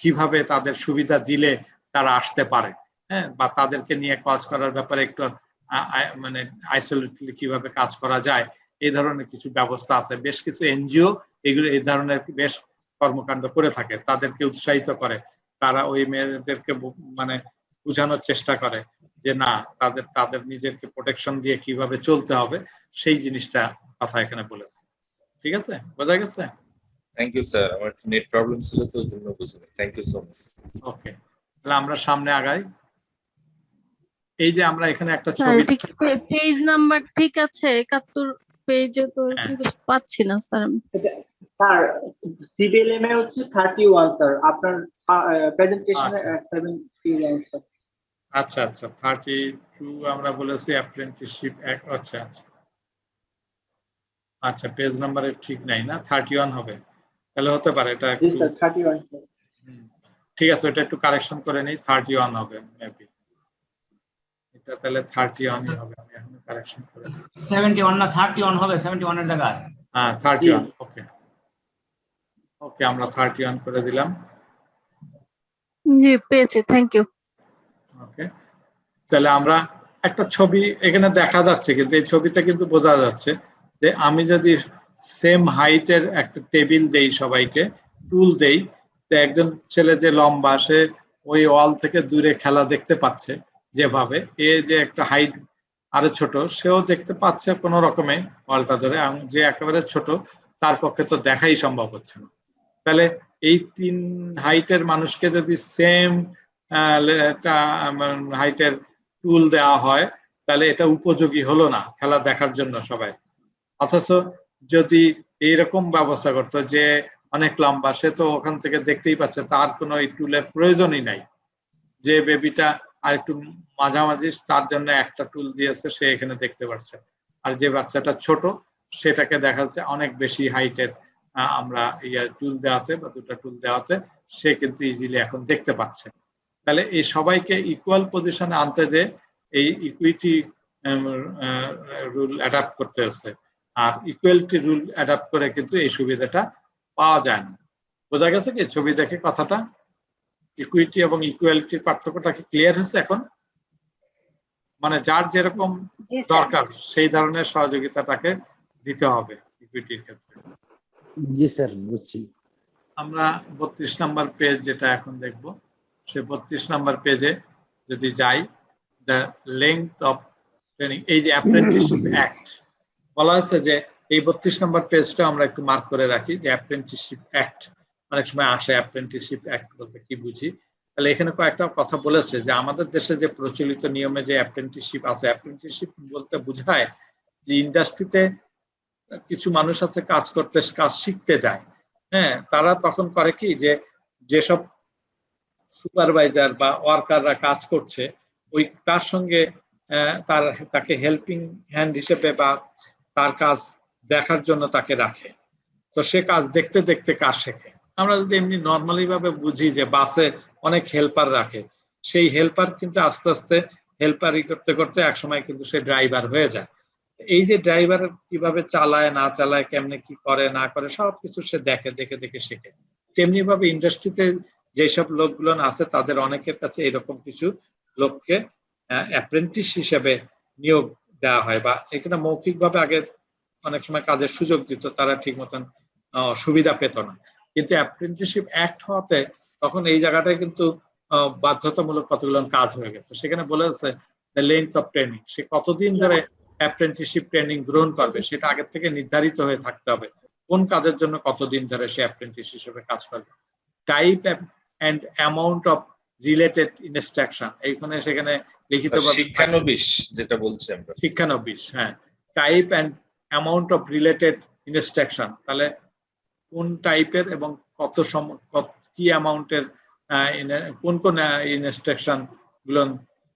কিভাবে তাদের সুবিধা দিলে তারা আসতে পারে, হ্যাঁ, বা তাদেরকে নিয়ে কাজ করার ব্যাপারে একটু মানে আইসোলেটলি কিভাবে কাজ করা যায়, এই ধরনের কিছু ব্যবস্থা আছে। বেশ কিছু এনজিও এগুলো এই ধরনের বেশ কর্মকাণ্ড করে থাকে, তাদেরকে উৎসাহিত করে, তারা ওই মেয়েদেরকে মানে বোঝানোর চেষ্টা করে যে না, তাদের নিজেকে প্রোটেকশন দিয়ে কিভাবে চলতে হবে সেই জিনিসটা কথা এখানে বলেছে। ঠিক আছে, বোঝা গেছে? থ্যাংক ইউ স্যার, আমার নেট প্রবলেম ছিল তো ওই জন্য বুঝিনি। Thank you so much. Okay, তাহলে আমরা সামনে আগাই। এই যে আমরা এখানে একটা ছবি, পেজ নাম্বার ঠিক আছে 71 পেজে তো কিন্তু পাচ্ছি না স্যার। স্যার সিবিএলএম এ হচ্ছে 31 স্যার, আপনার প্রেজেন্টেশনে 71 স্যার। আচ্ছা আচ্ছা, 32 আমরা বলেছি অ্যাপ্রেন্টিসশিপ এক। আচ্ছা আচ্ছা আচ্ছা, পেজ নাম্বারে ঠিক নাই না, 31 হবে, তাহলে হতে পারে এটা জি স্যার 31 স্যার। ঠিক আছে, ওটা একটু কারেকশন করে নেই, 31 হবে মেবি, এটা তাহলে 31 ই হবে। আমি এখন কারেকশন করে দিই, 71 না 31 হবে, 71 এর জায়গায়। হ্যাঁ 31, ওকে ওকে, আমরা 31 করে দিলাম। জি পেয়েছি, থ্যাংক ইউ। ওকে, তাহলে আমরা একটা ছবি এখানে দেখা যাচ্ছে, কিন্তু এই ছবিতে কিন্তু বোঝা যাচ্ছে যে আমি যদি সেম হাইটের একটা টেবিল দেই, সবাইকে টুল দেই, তো একজন ছেলে যে লম্বা, সে ওই ওয়াল থেকে দূরে খেলা দেখতে পাচ্ছে যেভাবে, এ যে একটা হাইট আরো ছোট, সেও দেখতে পাচ্ছে কোনো রকমে ওয়ালটা ধরে, যে একেবারে ছোট তার পক্ষে তো দেখাই সম্ভব হচ্ছে না। তাহলে এই 3 হাইটের মানুষকে যদি সেম হাইটের টুল দেওয়া হয়, তাহলে এটা উপযোগী হলো না খেলা দেখার জন্য সবাই। অথচ যদি এইরকম ব্যবস্থা করতো যে অনেক লম্বা, সে তো ওখান থেকে দেখতেই পাচ্ছে, তার কোনো এই টুলের প্রয়োজনই নাই। যে বেবিটা আর একটু মাঝামাঝি, তার জন্য একটা টুল দিয়েছে, সে এখানে দেখতে পাচ্ছে। আর যে বাচ্চাটা ছোট, সেটাকে দেখা যাচ্ছে অনেক বেশি হাইটের আমরা টুল দেওয়াতে বা 2টা টুল দেওয়াতে সে কিন্তু ইজিলি এখন দেখতে পাচ্ছে। তাহলে এই সবাইকে ইকুয়াল পজিশনে আনতে যে এই ইকুইটি রুল অ্যাডাপ্ট করতে হচ্ছে, আর ইকুয়ালিটি রুল অ্যাডাপ্ট করে কিন্তু এই সুবিধাটা পাওয়া যায় না। বোঝা গেছে কি ছবি দেখে কথাটা? ইকুইটি এবং ইকুয়ালিটির পার্থক্যটা কি ক্লিয়ার হচ্ছে এখন? মানে যার যেরকম দরকার সেই ধরনের সহযোগিতা তাকে দিতে হবে ইকুইটির ক্ষেত্রে। জি স্যার, বুঝছি। আমরা 32 নম্বর পেজ যেটা এখন দেখব, সে 32 নম্বর পেজে যদি যাই, দ্য লেংথ অফ ট্রেনিং, এই যে অ্যাপ্রেন্টিসশিপ অ্যাক্ট বলা হচ্ছে, যে এই 32 নম্বর পেজটা আমরা একটু মার্ক করে রাখি, যে অ্যাপ্রেন্টিসশিপ অ্যাক্ট অনেক সময় আসে, অ্যাপ্রেন্টিসশিপ অ্যাক্ট বলতে কি বুঝি। তাহলে এখানে কয়েকটা কথা বলেছে যে আমাদের দেশে যে প্রচলিত নিয়মে যে অ্যাপ্রেন্টিসশিপ আছে, অ্যাপ্রেন্টিসশিপ বলতে বোঝায় যে ইন্ডাস্ট্রিতে কিছু মানুষ আছে কাজ করতে, কাজ শিখতে যায়, হ্যাঁ, তারা তখন করে কি, যে যেসব সুপারভাইজার বা ওয়ার্কাররা কাজ করছে, ওই তার সঙ্গে তাকে হেল্পিং হ্যান্ড হিসেবে বা তার কাজ দেখার জন্য তাকে রাখে। তো সে কাজ দেখতে দেখতে কাজ শেখে। আমরা যদি এমনি নর্মালি ভাবে বুঝি যে বাসে অনেক হেল্পার রাখে, সেই হেল্পার কিন্তু আস্তে আস্তে হেল্পারি করতে করতে একসময় কিন্তু সে ড্রাইভার হয়ে যায়। এই যে ড্রাইভার কিভাবে চালায় না চালায়, কেমনে কি করে না করে, সবকিছু সে দেখে দেখে দেখে শেখে। তেমনি ভাবে ইন্ডাস্ট্রিতে যেসব লোকগুলো আছে, তাদের অনেকের কাছে এরকম কিছু লোককে অ্যাপ্রেন্টিস হিসেবে নিয়োগ দেওয়া হয়, বা এখানে মৌখিকভাবে আগে অনেক সময় কাজের সুযোগ দিত, তারা ঠিক মতন সুবিধা পেত না। কিন্তু অ্যাপ্রেন্টিসশিপ অ্যাক্ট হওয়াতে তখন এই জায়গাটায় কিন্তু বাধ্যতামূলক কতগুলো কাজ হয়ে গেছে। সেখানে বলে আছে দ্য লেংথ অফ ট্রেনিং, সে কতদিন ধরে অ্যাপ্রেন্টিসশিপ ট্রেনিং গ্রহণ করবে সেটা আগের থেকে নির্ধারিত হয়ে থাকতে হবে, কোন কাজের জন্য কতদিন ধরে সে অ্যাপ্রেন্টিস হিসেবে কাজ করবে। Type and amount of related instruction, এইখানে সেখানে লিখিত শিক্ষানবিশ যেটা বলছি আমরা, শিক্ষানবিশ, হ্যাঁ, type and amount of related instruction, তাহলে কোন টাইপের এবং কত কি অ্যামাউন্টের কোন কোন ইনস্ট্রাকশন গুলো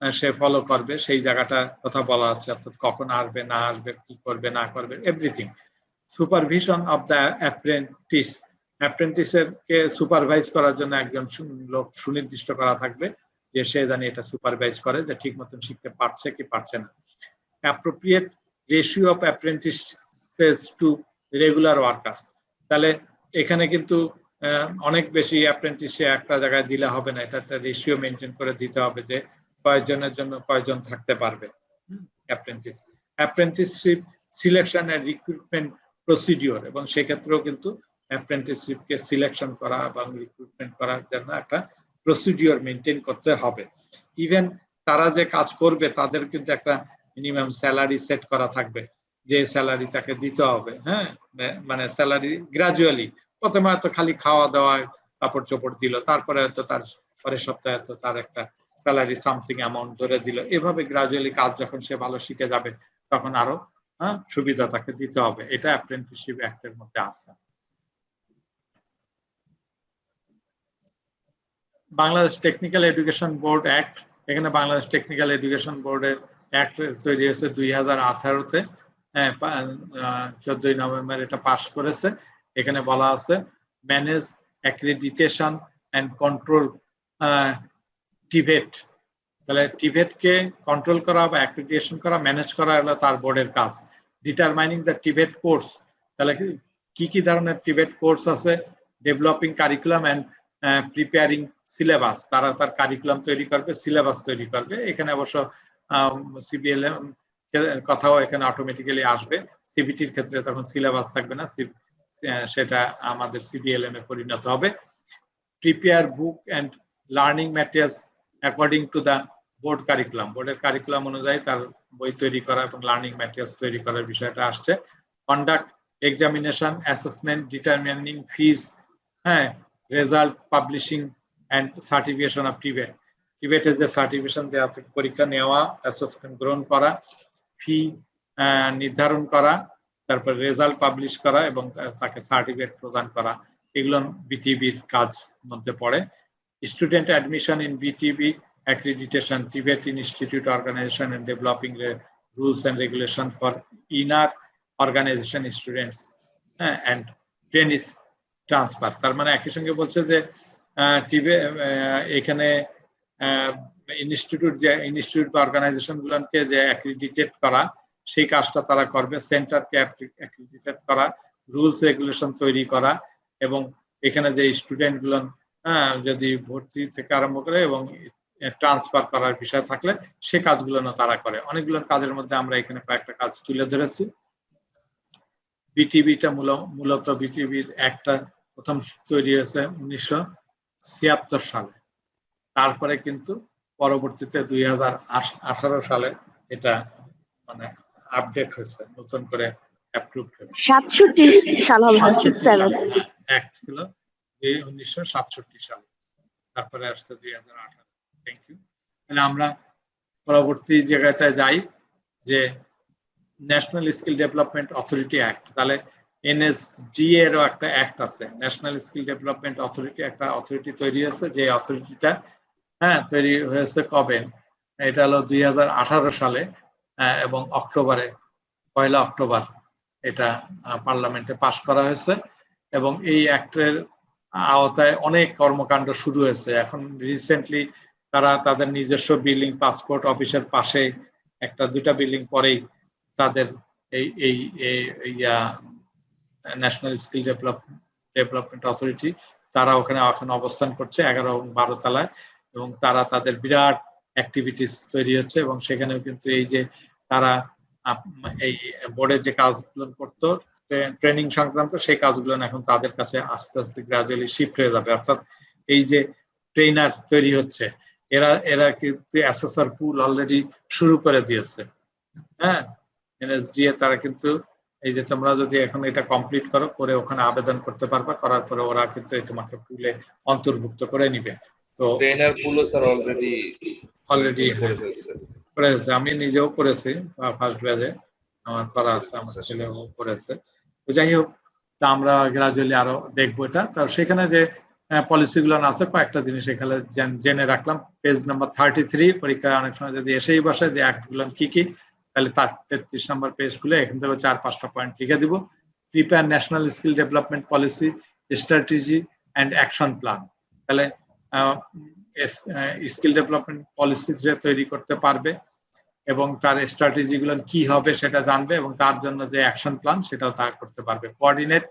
সে ফলো করবে, সেই জায়গাটার কথা বলা হচ্ছে, অর্থাৎ কখন আসবে না আসবে, কি করবে না করবে, everything. Supervision of the apprentice, অ্যাপ্রেন্টিসের কে সুপারভাইজ করার জন্য একজন লোক সুনির্দিষ্ট করা থাকবে, যে সে জানি এটা সুপারভাইজ করে যে ঠিক মতন শিখতে পারছে কি পারছে না। Appropriate ratio of apprentices to regular workers, তাহলে এখানে কিন্তু অনেক বেশি অ্যাপ্রেন্টিসে একটা জায়গায় দিলে হবে না, এটা একটা রেশিও মেনটেন করে দিতে হবে যে কয়জনের জন্য কয়জন থাকতে পারবে apprentice. Apprenticeship selection and recruitment procedure, এবং সেক্ষেত্রেও কিন্তু অ্যাপ্রেন্টিসশিপকে সিলেকশন করা এবং রিক্রুটমেন্ট করার জন্য একটা প্রসিডিওর মেনটেন করতে হবে। ইভেন তারা যে কাজ করবে তাদের কিন্তু একটা মিনিমাম স্যালারি সেট করা থাকবে, যে স্যালারি তাকে দিতে হবে। হ্যাঁ, মানে স্যালারি গ্রাজুয়ালি, প্রথমে হয়তো খালি খাওয়া দাওয়া কাপড় চোপড় দিল, তারপরে হয়তো তার পরের সপ্তাহে হয়তো তার একটা স্যালারি সামথিং অ্যামাউন্ট ধরে দিল। এভাবে গ্রাজুয়ালি কাজ যখন সে ভালো শিখে যাবে তখন আরো সুবিধা তাকে দিতে হবে। এটা অ্যাপ্রেন্টিসশিপ অ্যাক্টের মধ্যে আছে। Bangladesh technical education board act, এখানে বাংলাদেশ টেকনিক্যাল এডুকেশন বোর্ডের অ্যাক্ট তৈরি হয়েছে 2018-তে, 14 নভেম্বর এটা পাস করেছে। এখানে বলা আছে manage accreditation and control TVET. তাহলে টিভেটকে কন্ট্রোল করা বা অ্যাক্রেডিটেশন করা, ম্যানেজ করা হলো তার বোর্ডের কাজ। ডিটারমাইনিং দ্য টিভেট কোর্স, তাহলে কি কি ধরনের টিভেট কোর্স আছে, developing curriculum and preparing syllabus, তারা তার কারিকুলাম তৈরি করবে, সিলেবাস তৈরি করবে। এখানে অবশ্য সিবিএলএম কথাও এখানে অটোমেটিক্যালি আসবে। সিবিটির ক্ষেত্রে তখন সিলেবাস থাকবে না, সেটা আমাদের সিবিএলএম এ পরিণত হবে। Prepare book and learning materials according to the board curriculum, বোর্ডের কারিকুলাম অনুযায়ী তার বই তৈরি করা এবং লার্নিং ম্যাটেরিয়ালস তৈরি করার বিষয়টা আসছে। Conduct examination, assessment, determining fees, হ্যাঁ, result publishing and certification of টিবেট। টিবেটের যে সার্টিফিকেশন দেওয়া, পরীক্ষা নেওয়া, অ্যাসেসমেন্ট গ্রহণ করা, ফি নির্ধারণ করা, তারপর রেজাল্ট পাবলিশ করা এবং তাকে সার্টিফিকেট প্রদান করা, এগুলো বিটিবির কাজ মধ্যে পড়ে। Student admission in BTB accreditation, Tibet Institute organization and developing the rules and regulation for inner organization students and trainees transfer। তার মানে একই সঙ্গে বলছে যে এখানে ইনস্টিটিউট বা অর্গানাইজেশন গুলোকে যে অ্যাক্রিডিটেট করা, সেই কাজটা তারা করবে। সেন্টারকে অ্যাক্রিডিটেট করা, রুলস রেগুলেশন তৈরি করা, এবং এখানে যে স্টুডেন্ট গুলো যদি ভর্তি থেকে আরম্ভ করে এবং ট্রান্সফার করার বিষয় থাকলে সে কাজগুলো তারা করে। অনেকগুলো কাজের মধ্যে আমরা এখানে কয়েকটা কাজ তুলে ধরেছি। বিটিবিটা মূলত বিটিবির একটা প্রথম তৈরি হয়েছে 1976 সালে, তারপরে কিন্তু পরবর্তীতে 2018 সালে এটা মানে আপডেট হয়েছে, নতুন করে অ্যাপ্রুভ হয়েছে। 67 সাল হবে, অ্যাক্ট ছিল 1967 সালে, তারপরে আসছে 2018। Thank you. তাহলে আমরা পরবর্তী জায়গাটায় যাই, যে national skill development authority act. তাহলে এনএসডি এরও একটা অ্যাক্ট আছে, ন্যাশনাল স্কিল ডেভেলপমেন্ট অথরিটি, একটা অথরিটি তৈরি হয়েছে। যে অথরিটিটা তৈরি হয়েছে কবে, এটা হলো 2018 সালে এবং অক্টোবরে, 1 অক্টোবর এটা পার্লামেন্টে পাশ করা হয়েছে। এবং এই অ্যাক্টের আওতায় অনেক কর্মকাণ্ড শুরু হয়েছে। এখন রিসেন্টলি তারা তাদের নিজস্ব বিল্ডিং, পাসপোর্ট অফিসের পাশে একটা দুটা বিল্ডিং পরেই তাদের এই ন্যাশনাল স্কিল ডেভেলপমেন্ট অথরিটি, তারা ওখানে এখন অবস্থান করছে 11 এবং 12 তলায়, এবং তারা তাদের বিরাট অ্যাক্টিভিটিস তৈরি হচ্ছে। এবং সেখানেও কিন্তু এই যে তারা এই বোর্ডের যে কাজগুলো করতো ট্রেনিং সংক্রান্ত, সেই কাজগুলো এখন তাদের কাছে আস্তে আস্তে গ্রাজুয়ালি শিফট হয়ে যাবে। অর্থাৎ এই যে ট্রেনার তৈরি হচ্ছে, এরা কিন্তু অ্যাসেসর পুল অলরেডি শুরু করে দিয়েছে। হ্যাঁ, এনএসডিএ তারা কিন্তু এই যে তোমরা যদি এখন এটা কমপ্লিট করো, করে ওখানে আবেদন করতে পারবা, করার পরে ওরা কিন্তু তোমাকে পুলে অন্তর্ভুক্ত করে নিবে। তো ট্রেনার পুলও স্যার অলরেডি করেছে, আমি নিজেও করেছি ফার্স্ট ব্যাচে, আমার করা আছে, আমার ছেলেও করেছে। তো যাই হোক, তা আমরা গ্রাজুয়ালি আরো দেখবো এটা। তো সেখানে যে পলিসি গুলো আছে, কয়েকটা জিনিস এখানে জেনে রাখলাম। পেজ নাম্বার 33, পরীক্ষায় অনেক সময় যদি এসেই বসে যে অ্যাক্ট গুলো কি কি, তাহলে তার 33 নম্বর পেজ খুলে এখান থেকে 4-5টা পয়েন্ট লিখে দিব। Prepare national skill development policy, strategy and action plan. তাহলে স্কিল ডেভেলপমেন্ট পলিসি তৈরি করতে পারবে এবং তার স্ট্র্যাটেজি গুলো কি হবে সেটা জানবে, এবং তার জন্য যে অ্যাকশন প্ল্যান সেটাও তার করতে পারবে। Coordinate,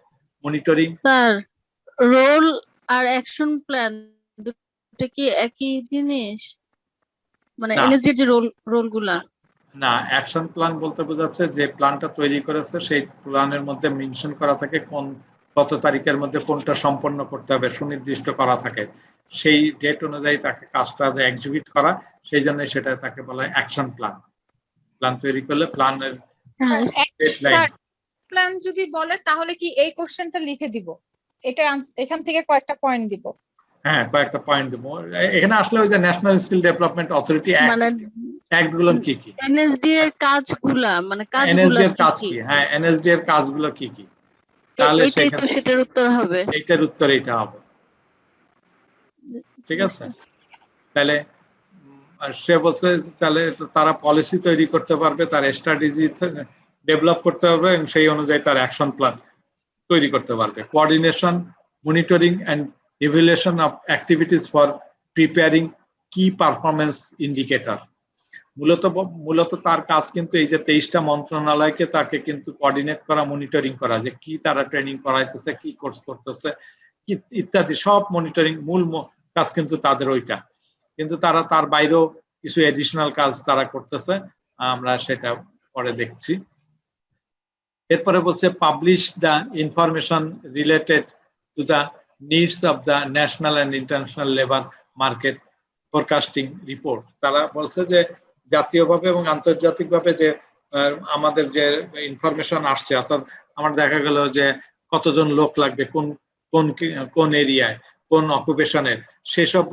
monitoring. স্যার রোল আর অ্যাকশন প্ল্যান দুটো কি একই জিনিস? মানে না। এনএসডি এর যে রোলগুলা। না, অ্যাকশন প্ল্যান বলতে বোঝাচ্ছে যে প্ল্যানটা তৈরি করেছে সেই প্ল্যানের মধ্যে মেনশন করা থাকে কত তারিখের মধ্যে কোনটা সম্পন্ন করতে হবে, সুনির্দিষ্ট করা থাকে। সেই ডেট অনুযায়ী তাকে কাজটা এক্সিকিউট করা, সেই জন্য সেটা তাকে বলা হয় অ্যাকশন প্ল্যান। প্ল্যান তৈরি করলে প্ল্যানের হ্যাঁ, ডেডলাইন। প্ল্যান যদি বলে তাহলে কি এই কোশ্চেনটা লিখে দিব, এটা এখান থেকে কয়েকটা পয়েন্ট দিব? হ্যাঁ, কয়েকটা পয়েন্ট দেবো। এখানে আসলে ওই যে ন্যাশনাল স্কিল ডেভেলপমেন্ট অথরিটি মানে অ্যাক্ট গুলো কি কি, এনএসডি এর কাজগুলা, মানে এনএসডি কাজগুলা এর কাজ কি, হ্যাঁ এনএসডি এর কাজগুলো কি কি, তাহলে এইটাই তো সেটার উত্তর হবে। এইটার উত্তর এইটা হবে। ঠিক আছে, তাহলে সে বলছে তাহলে তারা পলিসি তৈরি করতে পারবে, তার স্ট্র্যাটেজি ডেভেলপ করতে পারবে এবং সেই অনুযায়ী তার অ্যাকশন প্ল্যান তৈরি করতে পারবে। Coordination, monitoring and evaluation of activities for preparing key performance indicator. মূলত তার কাজ কিন্তু এই যে 23টা মন্ত্রণালয়কে তাকে কিন্তু কোঅর্ডিনেট করা, মনিটরিং করা, যে কি তারা ট্রেনিং করাইতেছে, কি কোর্স করতেছে ইত্যাদি সব মনিটরিং, মূল কাজ কিন্তু তাদের ওইটা। কিন্তু তারা তার বাইরেও কিছু এডিশনাল কাজ তারা করতেছে, আমরা সেটা পরে দেখছি। এরপরে বলছে publish the information related to the needs of the national and international labour market forecasting report. তারা বলছে যে জাতীয়ভাবে এবং আন্তর্জাতিকভাবে যে আমাদের যে ইনফরমেশন আসছে, অর্থাৎ আমার দেখা গেল যে কতজন লোক লাগবে কোন কোন কোন এরিয়ায়, কোন অকুপেশনের, সেসব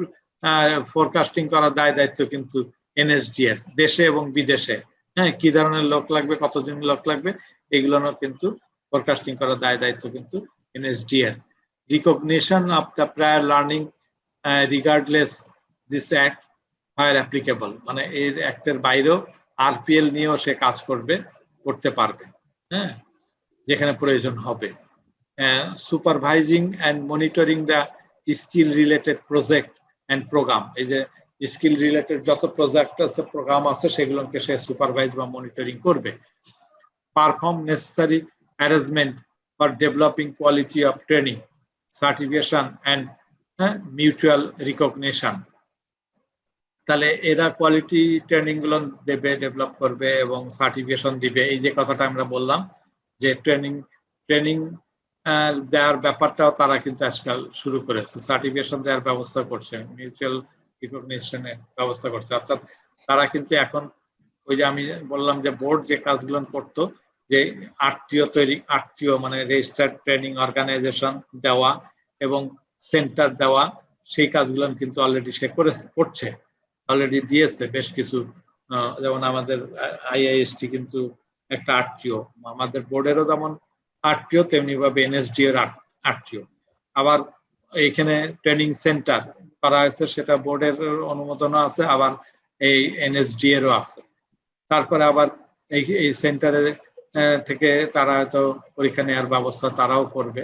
ফোরকাস্টিং করার দায়িত্ব কিন্তু এনএসডি এর, দেশে এবং বিদেশে। হ্যাঁ, কি ধরনের লোক লাগবে, কতজন লোক লাগবে, এগুলো কিন্তু ফোরকাস্টিং করার দায়িত্ব কিন্তু এনএসডি এর। Recognition of the prior learning regardless this act where applicable, মানে এর অ্যাক্টের বাইরেও আরপিএল নিয়েও সে কাজ করতে পারবে, হ্যাঁ, যেখানে প্রয়োজন হবে। Supervising and monitoring the skill related project and programme, এই যে স্কিল রিলেটেড যত প্রজেক্ট আছে, প্রোগ্রাম আছে, সেগুলোকে সে সুপারভাইজ বা মনিটরিং করবে। Perform necessary arrangement for developing quality of training, certification and mutual recognition. তাহলে এরা কোয়ালিটি ট্রেনিং গুলো দেবে, ডেভেলপ করবে এবং সার্টিফিকেশন দিবে। এই যে কথাটা আমরা বললাম যে ট্রেনিং দেওয়ার ব্যাপারটাও তারা কিন্তু আজকাল শুরু করেছে, সার্টিফিকেশন দেওয়ার ব্যবস্থা করছে, মিউচুয়াল রিকগনিশনের ব্যবস্থা করছে। অর্থাৎ তারা কিন্তু এখন ওই যে আমি বললাম যে বোর্ড যে কাজগুলো করতো, যে আরটিও মানে রেজিস্টার্ড ট্রেনিং অর্গানাইজেশন দেওয়া এবং সেন্টার দেওয়া, সেই কাজগুলো কিন্তু অলরেডি সে করছে, অলরেডি দিয়েছে বেশ কিছু। যেমন আমাদের আইআইএসটি কিন্তু একটা আরটিও, আমাদের বোর্ডেরও যেমন আরটিও তেমনি ভাবে এনএসডি এর আরটিও। আবার এইখানে ট্রেনিং সেন্টার করা হয়েছে, সেটা বোর্ডের অনুমোদনও আছে, আবার এই এনএসডি এরও আছে। তারপরে আবার এই সেন্টারে থেকে তারা হয়তো পরীক্ষা নেওয়ার ব্যবস্থা তারাও করবে।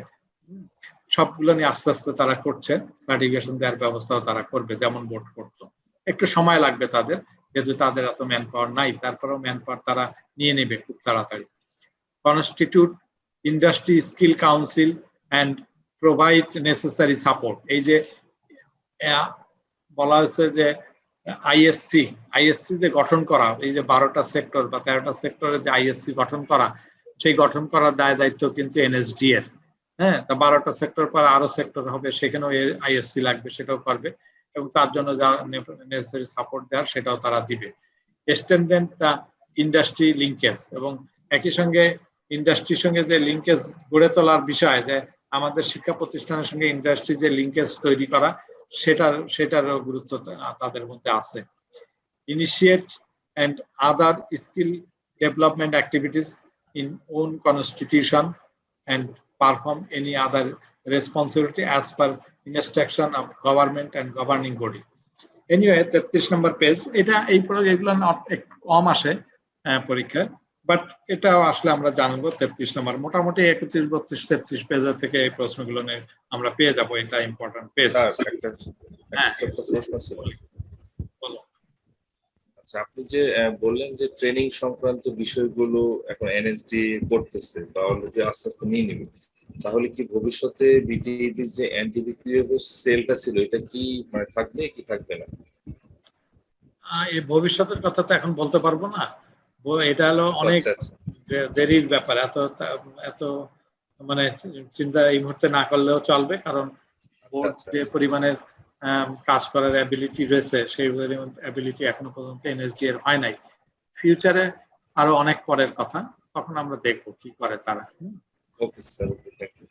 সবগুলো নিয়ে আস্তে আস্তে তারা করছে, সার্টিফিকেশন দেওয়ার ব্যবস্থাও তারা করবে যেমন বোর্ড করতো। একটু সময় লাগবে তাদের, যেহেতু তাদের এত ম্যান পাওয়ার নাই, তারপরেও ম্যান পাওয়ার তারা নিয়ে নেবে খুব তাড়াতাড়ি। Constitute industry skill council and provide necessary support. এই যে বলা হয়েছে যে আইএসসি যে গঠন করা, এই যে 12টা সেক্টর বা 13টা সেক্টরে যে আইএসসি গঠন করা, সেই গঠন করার দায়িত্ব কিন্তু এনএসডি এর। হ্যাঁ, তা 12টা সেক্টর পর আরো সেক্টর হবে, সেখানেও আইএসসি লাগবে, সেটাও করবে এবং তার জন্য যা নেসেসারি সাপোর্ট দেওয়ার সেটাও তারা দিবে। এক্সটেন্ডেড দ্য ইন্ডাস্ট্রি লিঙ্কেজ, এবং একই সঙ্গে ইন্ডাস্ট্রির সঙ্গে যে লিঙ্কেজ গড়ে তোলার বিষয়, যে আমাদের শিক্ষা প্রতিষ্ঠানের সঙ্গে ইন্ডাস্ট্রি যে লিঙ্কেজ তৈরি করা, সেটারও গুরুত্ব তাদের মধ্যে আছে। Initiate and other skill development activities in own constitution and perform any other responsibility as per instruction of government and governing body. Anyway 33 number page, এগুলো একটু কম আসে পরীক্ষায়, বাট এটাও আসলে আমরা জানবো 33 নম্বর, মোটামুটি 31, 32, 33 পেজের থেকে এই প্রশ্নগুলো আমরা পেয়ে যাবো। এটা ইম্পর্টেন্ট পেজ। একটা প্রশ্ন ছিল। আচ্ছা, আপনি যে বললেন যে ট্রেনিং সংক্রান্ত বিষয়গুলো এখন এনএসডি করতেছে বা অলরেডি আস্তে আস্তে নিয়ে নেবে, তাহলে কি ভবিষ্যতে বিটিবির যে এনটিবিকিউএফ সেলটা ছিল এটা কি মানে থাকবে কি থাকবে না? এই ভবিষ্যতের কথা তো এখন বলতে পারবো না। এটা হলো অনেক আচ্ছা আচ্ছা দেরির ব্যাপার, এত মানে চিন্তা এই মুহূর্তে না করলেও চলবে, কারণ বোর্ড আচ্ছা, যে আচ্ছা। পরিমাণের কাজ করার অ্যাবিলিটি রয়েছে সেই অ্যাবিলিটি এখনো পর্যন্ত এনএসডি এর হয় নাই। ফিউচারে আরো অনেক পরের কথা, তখন আমরা দেখবো কি করে তারা। Okay sir, okay, thank you.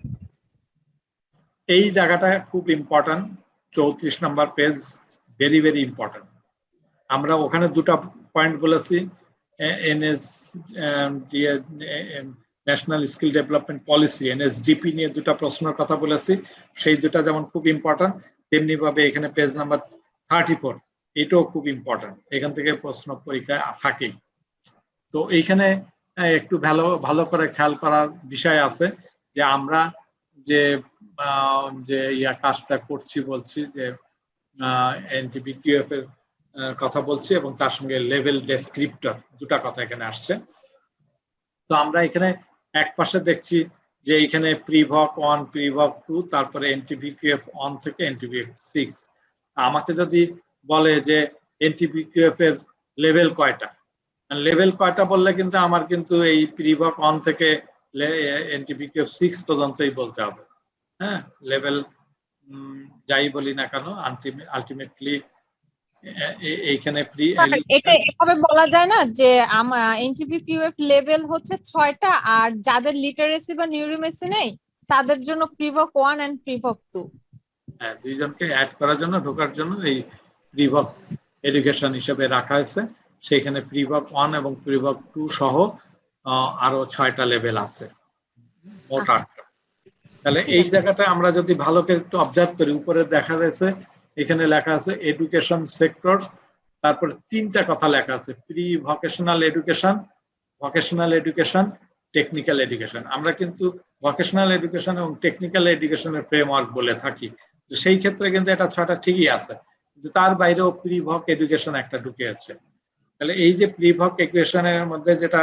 এই জায়গাটা খুব important, 34 number page, very very important. আমরা ওখানে দুটা পয়েন্ট বলেছি, NS national skill development policy NSDP নিয়ে দুটা প্রশ্নের কথা বলেছি, সেই দুটা যেমন খুব ইম্পর্টেন্ট, তেমনি ভাবে এখানে পেজ নাম্বার 34 এটাও খুব ইম্পর্টেন্ট, এখান থেকে প্রশ্ন পরীক্ষায় থাকেই। তো এইখানে একটু ভালো করে খেয়াল করার বিষয় আছে যে আমরা যে কাজটা করছি, বলছি যে এনটিবিকিউএফ এর কথা বলছি এবং তার সঙ্গে লেভেল ডেসক্রিপ্টর দুটা কথা এখানে আসছে। তো আমরা এখানে এক পাশে দেখছি যে এখানে প্রিভক 1, প্রিভক 2, তারপরে এনটিবিকিউএফ 1 থেকে এনটিবিকিউএফ 6। আমাকে যদি বলে যে এনটিবিকিউএফ এর লেভেল কয়টা, লেভেল কয়টা বললে কিন্তু আমার কিন্তু এই প্রিভক 1 থেকে এনটিবিকিউএফ 6 পর্যন্তই বলতে হবে। হ্যাঁ, লেভেল যাই বলি না কেন, আলটিমেটলি এইখানে এটা এভাবে বলা যায় না যে এনটিবিকিউএফ লেভেল হচ্ছে 6টা, আর যাদের লিটারেসি বা নিউমেরিসি নেই তাদের জন্য প্রিভক 1 এন্ড প্রিভক 2। হ্যাঁ, দুইজনকে অ্যাড করার জন্য, ঢোকার জন্য এই প্রিভক এডুকেশন হিসেবে রাখা হয়েছে। সেখানে প্রিভক 1 এবং প্রিভক 2 সহ আরো 6টা লেভেল আছে, মোট 8টা। তাহলে এই জায়গাটা আমরা যদি ভালো করে একটু অবজার্ভ করি, উপরে দেখা যাচ্ছে এখানে লেখা আছে এডুকেশন সেক্টর, তারপরে 3টা কথা লেখা আছে, pre vocational education, vocational education, technical education. আমরা কিন্তু ভোকেশনাল এডুকেশন এবং টেকনিক্যাল এডুকেশনের ফ্রেমওয়ার্ক বলে থাকি, সেই ক্ষেত্রে কিন্তু এটা 6টা ঠিকই আছে, কিন্তু তার বাইরেও প্রি ভক এডুকেশন একটা ঢুকে আছে। তাহলে এই যে প্রি ভক এডুকেশনের মধ্যে যেটা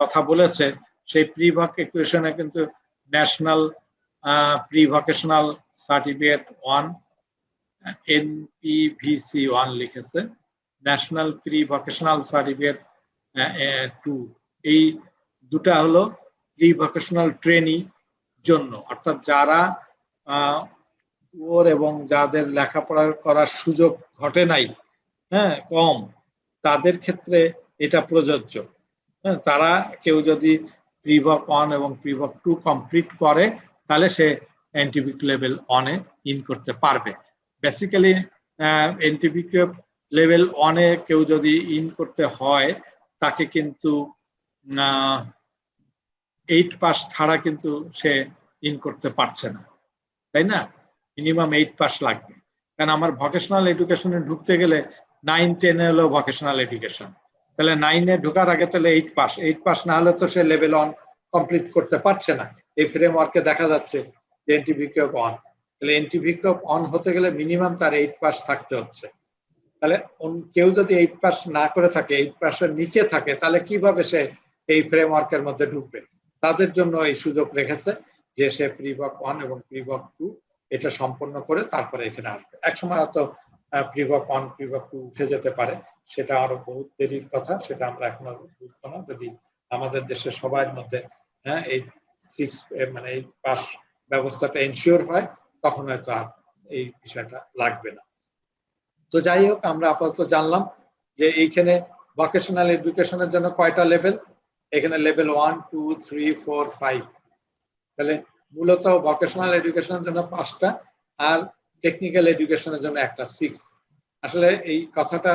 কথা বলেছে, সেই প্রি ভক এডুকেশনে কিন্তু ন্যাশনাল প্রি ভোকেশনাল সার্টিফিকেট 1, এনপিভিসি 1 লিখেছে, ন্যাশনাল প্রি ভোকেশনাল সার্টিফিকেট 2। এই দুটা হলো প্রি ভোকেশনাল ট্রেনি জন্য, অর্থাৎ যারা ওর এবং যাদের লেখাপড়া করার সুযোগ ঘটে নাই, হ্যাঁ, কম, তাদের ক্ষেত্রে এটা প্রযোজ্য। হ্যাঁ, তারা কেউ যদি প্রিভক 1 এবং প্রিভক 2 কমপ্লিট করে তাহলে সে এনটিবিক লেভেল 1 এ ইন করতে পারবে। বেসিক্যালি এনটিবিকিউএফ লেভেল 1 এ কেউ যদি ইন করতে হয় তাকে কিন্তু 8 পাস ছাড়া কিন্তু সে ইন করতে পারছে না, তাই না? মিনিমাম 8 পাস লাগবে, কারণ আমার ভোকেশনাল এডুকেশনে ঢুকতে গেলে 9, 10 এ হলো ভোকেশনাল এডুকেশন, তাহলে 9 এ ঢোকার আগে তাহলে 8 পাস না হলে তো সে লেভেল 1 কমপ্লিট করতে পারছে না। এই ফ্রেমওয়ার্কে দেখা যাচ্ছে যে এনটিবিকিউএফ 1, তাহলে এনটিবিকিউএফ 1 হতে গেলে মিনিমাম তার 8 পাস থাকতে হচ্ছে। তাহলে কেউ যদি 8 পাস না করে থাকে, 8 পাসের নিচে থাকে, তাহলে কিভাবে সে এই ফ্রেমওয়ার্কের মধ্যে ঢুকবে? তাদের জন্য এই সুযোগ রেখেছে যে সে প্রিভক 1 এবং প্রিভক 2 এটা সম্পন্ন করে তারপরে এখানে আসবে। একসময় হয়তো প্রিভক 1, প্রিভক 2 উঠে যেতে পারে, সেটা আরো বহুত দেরির কথা, সেটা আমরা এখনো বুঝবো না। যদি আমাদের দেশের সবার মধ্যে এই 6 মানে এই পাস ব্যবস্থাটা এনশিওর হয়, তখন হয়তো আর এই বিষয়টা লাগবে না। তো যাই হোক, আমরা আপাতত জানলাম যে এইখানে ভোকেশনাল এডুকেশনের জন্য কয়টা লেভেল, এখানে লেভেল 1, 2, 3, 4, 5। তাহলে মূলত ভোকেশনাল এডুকেশনের জন্য 5টা, আর টেকনিক্যাল এডুকেশনের জন্য একটা 6। আসলে এই কথাটা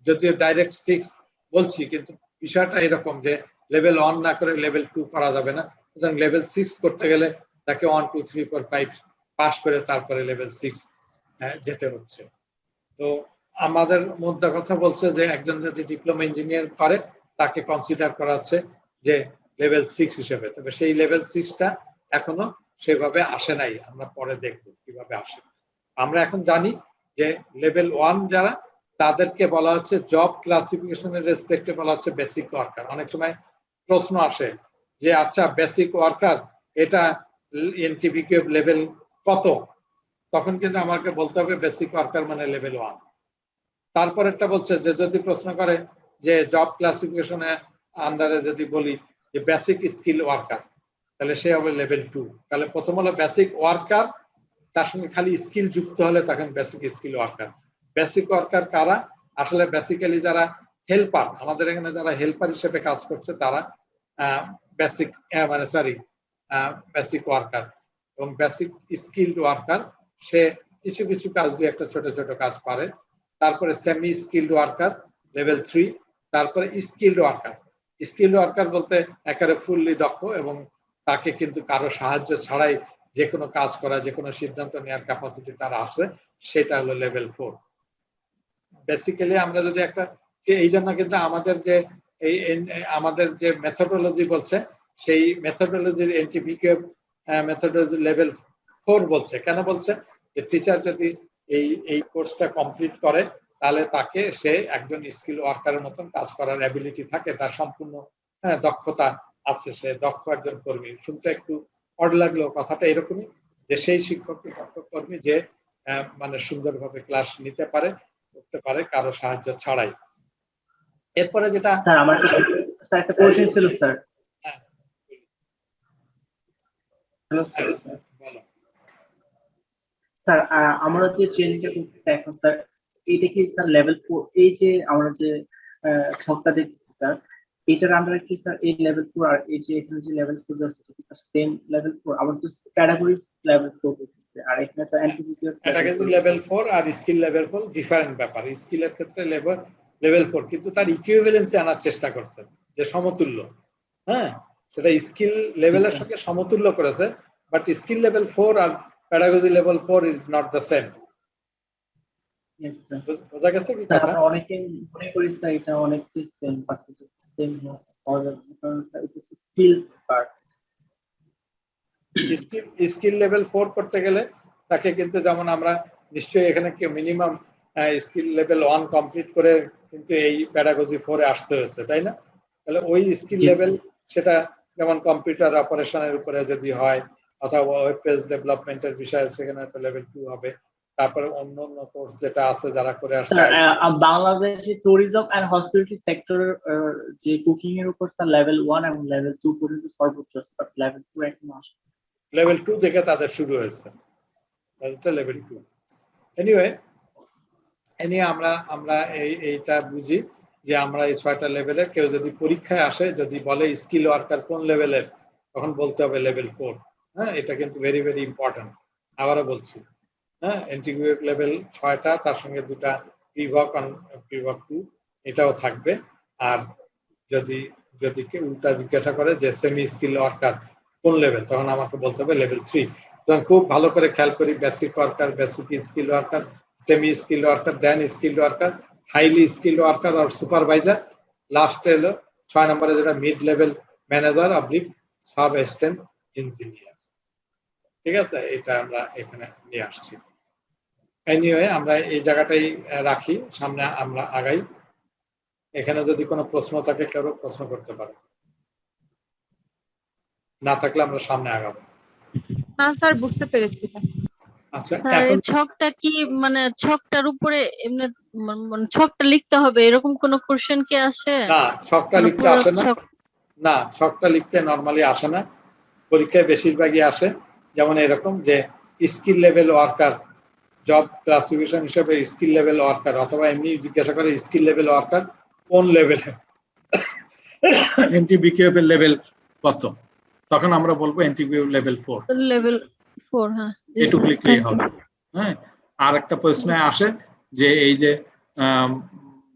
যদিও ডাইরেক্ট 6 বলছি, কিন্তু বিষয়টা এরকম যে লেভেল 1 না করে লেভেল 2 করা যাবে না, সুতরাং লেভেল 6 করতে গেলে তাকে 1, 2, 3, 4, 5 পাস করে তারপরে লেভেল 6 যেতে হচ্ছে। তো আমাদের মধ্যে কথা বলছে যে একজন যদি ডিপ্লোমা ইঞ্জিনিয়ার করে তাকে কনসিডার করা হচ্ছে যে লেভেল 6 হিসেবে, তবে সেই লেভেল 6টা এখনো সেভাবে আসে নাই, আমরা পরে দেখব কিভাবে আসে। আমরা এখন জানি যে লেভেল 1 যারা, তাদেরকে বলা হচ্ছে জব ক্লাসিফিকেশনের রেসপেক্টে বলা হচ্ছে বেসিক ওয়ার্কার। অনেক সময় প্রশ্ন আসে যে আচ্ছা বেসিক ওয়ার্কার এটা এনটিভিকিউ লেভেল কত, তখন কিন্তু আমাকে বলতে হবে বেসিক ওয়ার্কার মানে লেভেল 1। তারপর একটা বলছে যে যদি প্রশ্ন করে যে জব ক্লাসিফিকেশনে আন্ডারে যদি বলি যে বেসিক স্কিল ওয়ার্কার, তাহলে সে হবে লেভেল 2। তাহলে প্রথম হলো বেসিক ওয়ার্কার, তার সঙ্গে খালি স্কিল যুক্ত হলে তখন basic skill worker. Basic worker কারা? আসলে বেসিক্যালি যারা হেল্পার, আমাদের এখানে যারা হেল্পার হিসেবে কাজ করছে তারা বেসিক বেসিক ওয়ার্কার। এবং বেসিক স্কিলড ওয়ার্কার সে কিছু কিছু কাজ দিয়ে একটা ছোট ছোট কাজ পারে। তারপরে সেমি স্কিলড ওয়ার্কার লেভেল 3। তারপরে স্কিলড ওয়ার্কার। স্কিলড ওয়ার্কার বলতে একেবারে ফুললি দক্ষ এবং তাকে কিন্তু কারো সাহায্য ছাড়াই যে কোনো কাজ করা, যে কোনো সিদ্ধান্ত নেওয়ার ক্যাপাসিটি তার আছে, সেটা হলো লেভেল 4। বেসিক্যালি আমরা যদি একটা, এই জন্য কিন্তু আমাদের যে মেথডোলজি বলছে সেই মেথডোলজির এনটিভিকিউ মেথডোলজি লেভেল 4 বলছে। কেন বলছে? যে টিচার যদি এই কোর্সটা কমপ্লিট করে তাহলে তাকে সে একজন স্কিল ওয়ার্কারের মতন কাজ করার অ্যাবিলিটি থাকে, তার সম্পূর্ণ দক্ষতা আছে, সে দক্ষ একজন কর্মী। শুনতে একটু অড লাগলো কথাটা এরকমই, যে সেই শিক্ষক দক্ষ কর্মী যে মানে সুন্দরভাবে ক্লাস নিতে পারে, করতে পারে কারো সাহায্য ছাড়াই। এরপরে যেটা স্যার আমার একটা কোশ্চেন ছিল স্যার। Hello sir. বলো। স্যার আমরা যে ট্রেনিংটা করতেছি এখন স্যার, এইটা কি স্যার লেভেল 4? এই যে আমরা যে ছকটা দেখতেছি স্যার, এটার আন্ডারে কি স্যার এই লেভেল 4 আর এই যে এখানে যে লেভেল 4 আছে স্যার সেম লেভেল 4? আবার তো ক্যাটাগরিজ লেভেল 4 করতেছে, আর এখানে তো এনটিভিকিউ এটা কিন্তু লেভেল 4 আর স্কিল লেভেল 4 ডিফারেন্ট ব্যাপার। স্কিলের ক্ষেত্রে লেভেল 4 কিন্তু তার ইকুইভ্যালেন্সি আনার চেষ্টা করছে, যে সমতুল্য। হ্যাঁ, সেটা স্কিল লেভেলের সঙ্গে সমতুল্য করেছে, বাট স্কিল লেভেল 4 আর pedagogy level 4 is not the same. বোঝা গেছে কি কথা? আমরা অনেকে মনে করি স্যার এটা অনেকটাই সেম, বাট সেম হয় কারণ এটা স্কিল পার্ট। স্কিল লেভেল 4 করতে গেলে তাকে কিন্তু, যেমন আমরা নিশ্চয়ই এখানে মিনিমাম স্কিল লেভেল 1 কমপ্লিট করে কিন্তু এই প্যাডাগজি 4 এ আসতে হয়েছে, তাই না? তাহলে ওই স্কিল লেভেল, সেটা যেমন কম্পিউটার অপারেশনের উপরে যদি হয় অথবা ওয়েব পেজ ডেভেলপমেন্টের বিষয়ে, সেখানে তো লেভেল 2 হবে। তারপরে অন্য অন্য কোর্স যেটা আছে যারা করে আসছে, বাংলাদেশে ট্যুরিজম এন্ড হসপিটালিটি সেক্টর যে কুকিং এর উপর স্যার লেভেল 1 এবং লেভেল 2 পর্যন্ত সর্বোচ্চ, বাট লেভেল 2 এখন আসে। লেভেল 2 থেকে তাদের শুরু হয়েছে, এটা লেভেল 2। এনিওয়ে আমরা এইটা বুঝি যে আমরা এই 6টা লেভেলের, কেউ যদি পরীক্ষায় আসে যদি বলে স্কিল ওয়ার্কার কোন লেভেলের, তখন বলতে হবে লেভেল 4। হ্যাঁ, এটা কিন্তু ভেরি ভেরি ইম্পর্টেন্ট। আবারও বলছি, হ্যাঁ, এনটিভিকিউ লেভেল 6টা, তার সঙ্গে 2টা প্রিভক 2 এটাও থাকবে। আর যদি কেউ উল্টা জিজ্ঞাসা করে যে সেমি স্কিল ওয়ার্কার কোন লেভেল, তখন আমাকে বলতে হবে লেভেল 3। তখন খুব ভালো করে খেয়াল করি, basic worker, basic skill worker, semi skill worker, then skill worker, highly skill worker আর সুপারভাইজার, লাস্টে হলো 6 নম্বরে যেটা mid level manager oblique sub assistant engineer. ঠিক আছে, এটা আমরা এখানে নিয়ে আসছি। এনিওয়ে আমরা এই জায়গাটাই রাখি, সামনে আমরা আগাই। এখানে যদি কোনো প্রশ্ন থাকে কেউ প্রশ্ন করতে পারে, না থাকলে আমরা সামনে আগাবো। না স্যার, বুঝতে পেরেছি। আচ্ছা, স্যার এই ছকটা কি মানে ছকটার উপরে এমনি মানে ছকটা লিখতে হবে এরকম কোন কোশ্চেন কি আসে? না, ছকটা লিখতে আসে না। না, ছকটা লিখতে নরমালি আসে না, পরীক্ষায় বেশিরভাগই আসে যেমন এরকম যে skill level worker, job classification হিসেবে স্কিল লেভেল ওয়ার্কার, অথবা এমনি জিজ্ঞাসা করে স্কিল লেভেল ওয়ার্কার কোন লেভেলে, এনটিভিকিউ এর লেভেল কত, তখন আমরা বলবো এনটিভিকিউ লেভেল 4। লেভেল 4, হ্যাঁ, এটুকু লিখলেই হবে। হ্যাঁ, আর একটা প্রশ্ন আসে যে এই যে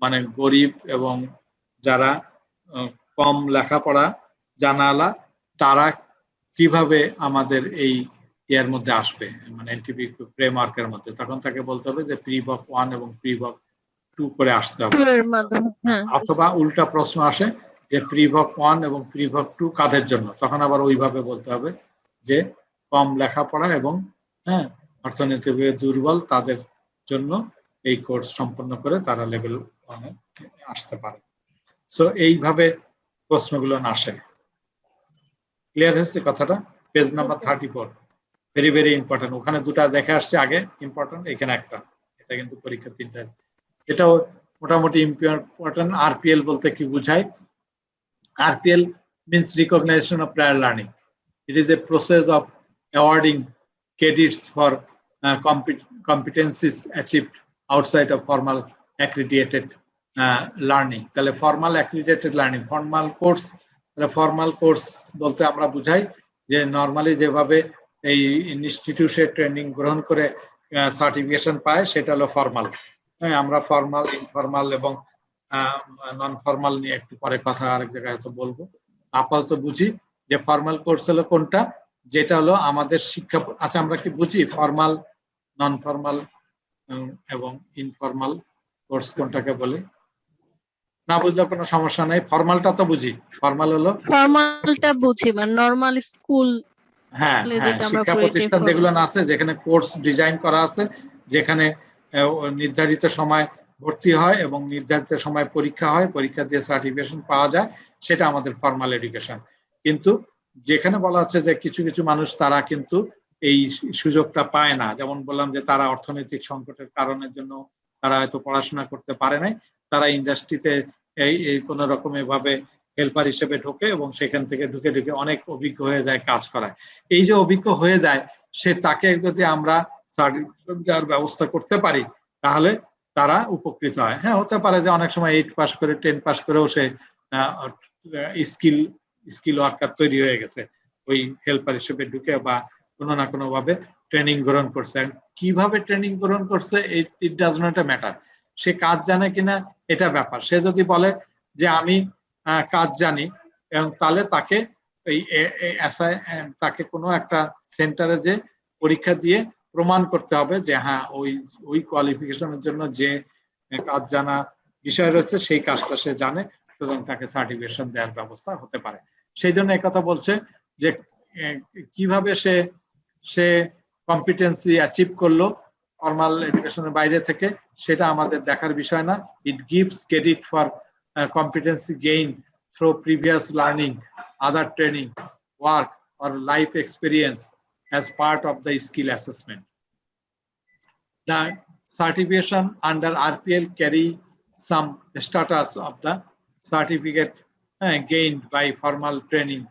মানে গরিব এবং যারা কম লেখাপড়া জানালা, তারা কিভাবে আমাদের এই ইয়ার মধ্যে আসবে, মানে এনটিভিকিউ ফ্রেমওয়ার্কের মধ্যে, তখন তাকে বলতে হবে যে প্রিভক 1 এবং প্রিভক 2 করে আসতে হবে। অথবা উল্টা প্রশ্ন আসে যে প্রিভক 1 এবং প্রিভক 2 কাদের জন্য, তখন আবার ওইভাবে বলতে হবে যে কম লেখাপড়া এবং অর্থনৈতিকভাবে দুর্বল তাদের জন্য এই কোর্স সম্পন্ন করে তারা লেভেল 1 এ আসতে পারে। সো এইভাবে প্রশ্নগুলো আসে। ক্লিয়ার হয়েছে কথাটা? Page number 34, very very important. ওখানে দুটা দেখে আসছে আগে ইম্পর্টেন্ট, এখানে একটা, এটা কিন্তু পরীক্ষা 3টা। এটাও মোটামুটি ইম্পর্টেন্ট। আরপিএল বলতে কি বোঝায়? RPL means recognition of prior learning. It is a process of awarding credits for competencies achieved outside of formal accredited learning. তাহলে formal accredited learning, formal course, তাহলে formal course বলতে আমরা বুঝাই যে নরমালি যেভাবে এই ইনস্টিটিউশনে ট্রেনিং গ্রহণ করে সার্টিফিকেশন পায় সেটা হলো ফর্মাল। হ্যাঁ, আমরা ফর্মাল, ইনফর্মাল এবং নন ফর্মাল নিয়ে একটু পরে কথা আরেক জায়গায় হয়তো বলবো। আপাতত বুঝি যে ফর্মাল কোর্স হলো কোনটা, যেটা হলো আমাদের শিক্ষা। আচ্ছা, আমরা কি বুঝি ফর্মাল, নন ফর্মাল এবং ইনফর্মাল কোর্স কোনটাকে বলে? না বুঝলে কোনো সমস্যা নাই, ফর্মালটা তো বুঝি। ফর্মাল হলো, ফর্মালটা বুঝি মানে নরমাল স্কুল, হ্যাঁ শিক্ষা প্রতিষ্ঠান যেগুলো আছে যেখানে কোর্স ডিজাইন করা আছে, যেখানে নির্ধারিত সময় ভর্তি হয় এবং নির্ধারিত সময় পরীক্ষা হয়, পরীক্ষা দিয়ে সার্টিফিকেশন পাওয়া যায়, সেটা আমাদের ফর্মাল এডুকেশন। কিন্তু যেখানে বলা হচ্ছে যে কিছু কিছু মানুষ তারা কিন্তু এই সুযোগটা পায় না, যেমন বললাম যে তারা অর্থনৈতিক সংকটের কারণের জন্য তারা হয়তো পড়াশোনা করতে পারে নাই, তারা ইন্ডাস্ট্রিতে এই কোনো রকমের ভাবে হেল্পার হিসেবে ঢোকে এবং সেখান থেকে ঢুকে ঢুকে অনেক অভিজ্ঞ হয়ে যায় কাজ করায়। এই যে অভিজ্ঞ হয়ে যায়, সে তাকে যদি আমরা সার্টিফিকেশন দেওয়ার ব্যবস্থা করতে পারি তাহলে তারা উপকৃত হয়। হ্যাঁ, হতে পারে যে অনেক সময় 8 পাস করে 10 পাস করেও সে স্কিল ওয়ার্কার তৈরি হয়ে গেছে ওই হেল্পার হিসেবে ঢুকে, বা কোনো না কোনো ভাবে ট্রেনিং গ্রহণ করছে। কিভাবে ট্রেনিং গ্রহণ করছে ইট ডাজ নট ম্যাটার, সে কাজ জানে কিনা এটা ব্যাপার। সে যদি বলে যে আমি কাজ জানি, এবং তাহলে তাকে তাকে কোনো একটা সেন্টারে যে পরীক্ষা দিয়ে প্রমাণ করতে হবে যে হ্যাঁ ওই কোয়ালিফিকেশনের জন্য যে কাজ জানা বিষয় রয়েছে সেই কাজটা সে জানে, সুতরাং তাকে সার্টিফিকেশন দেওয়ার ব্যবস্থা হতে পারে। সেই জন্য একথা বলছে যে কিভাবে সে কম্পিটেন্সি অ্যাচিভ করলো ফর্মাল এডুকেশনের বাইরে থেকে, সেটা আমাদের দেখার বিষয় না। It gives credit for competency gained through previous learning, other training, work or life experience as part of the skill assessment. The certification under RPL carry some status of the certificate gained by formal training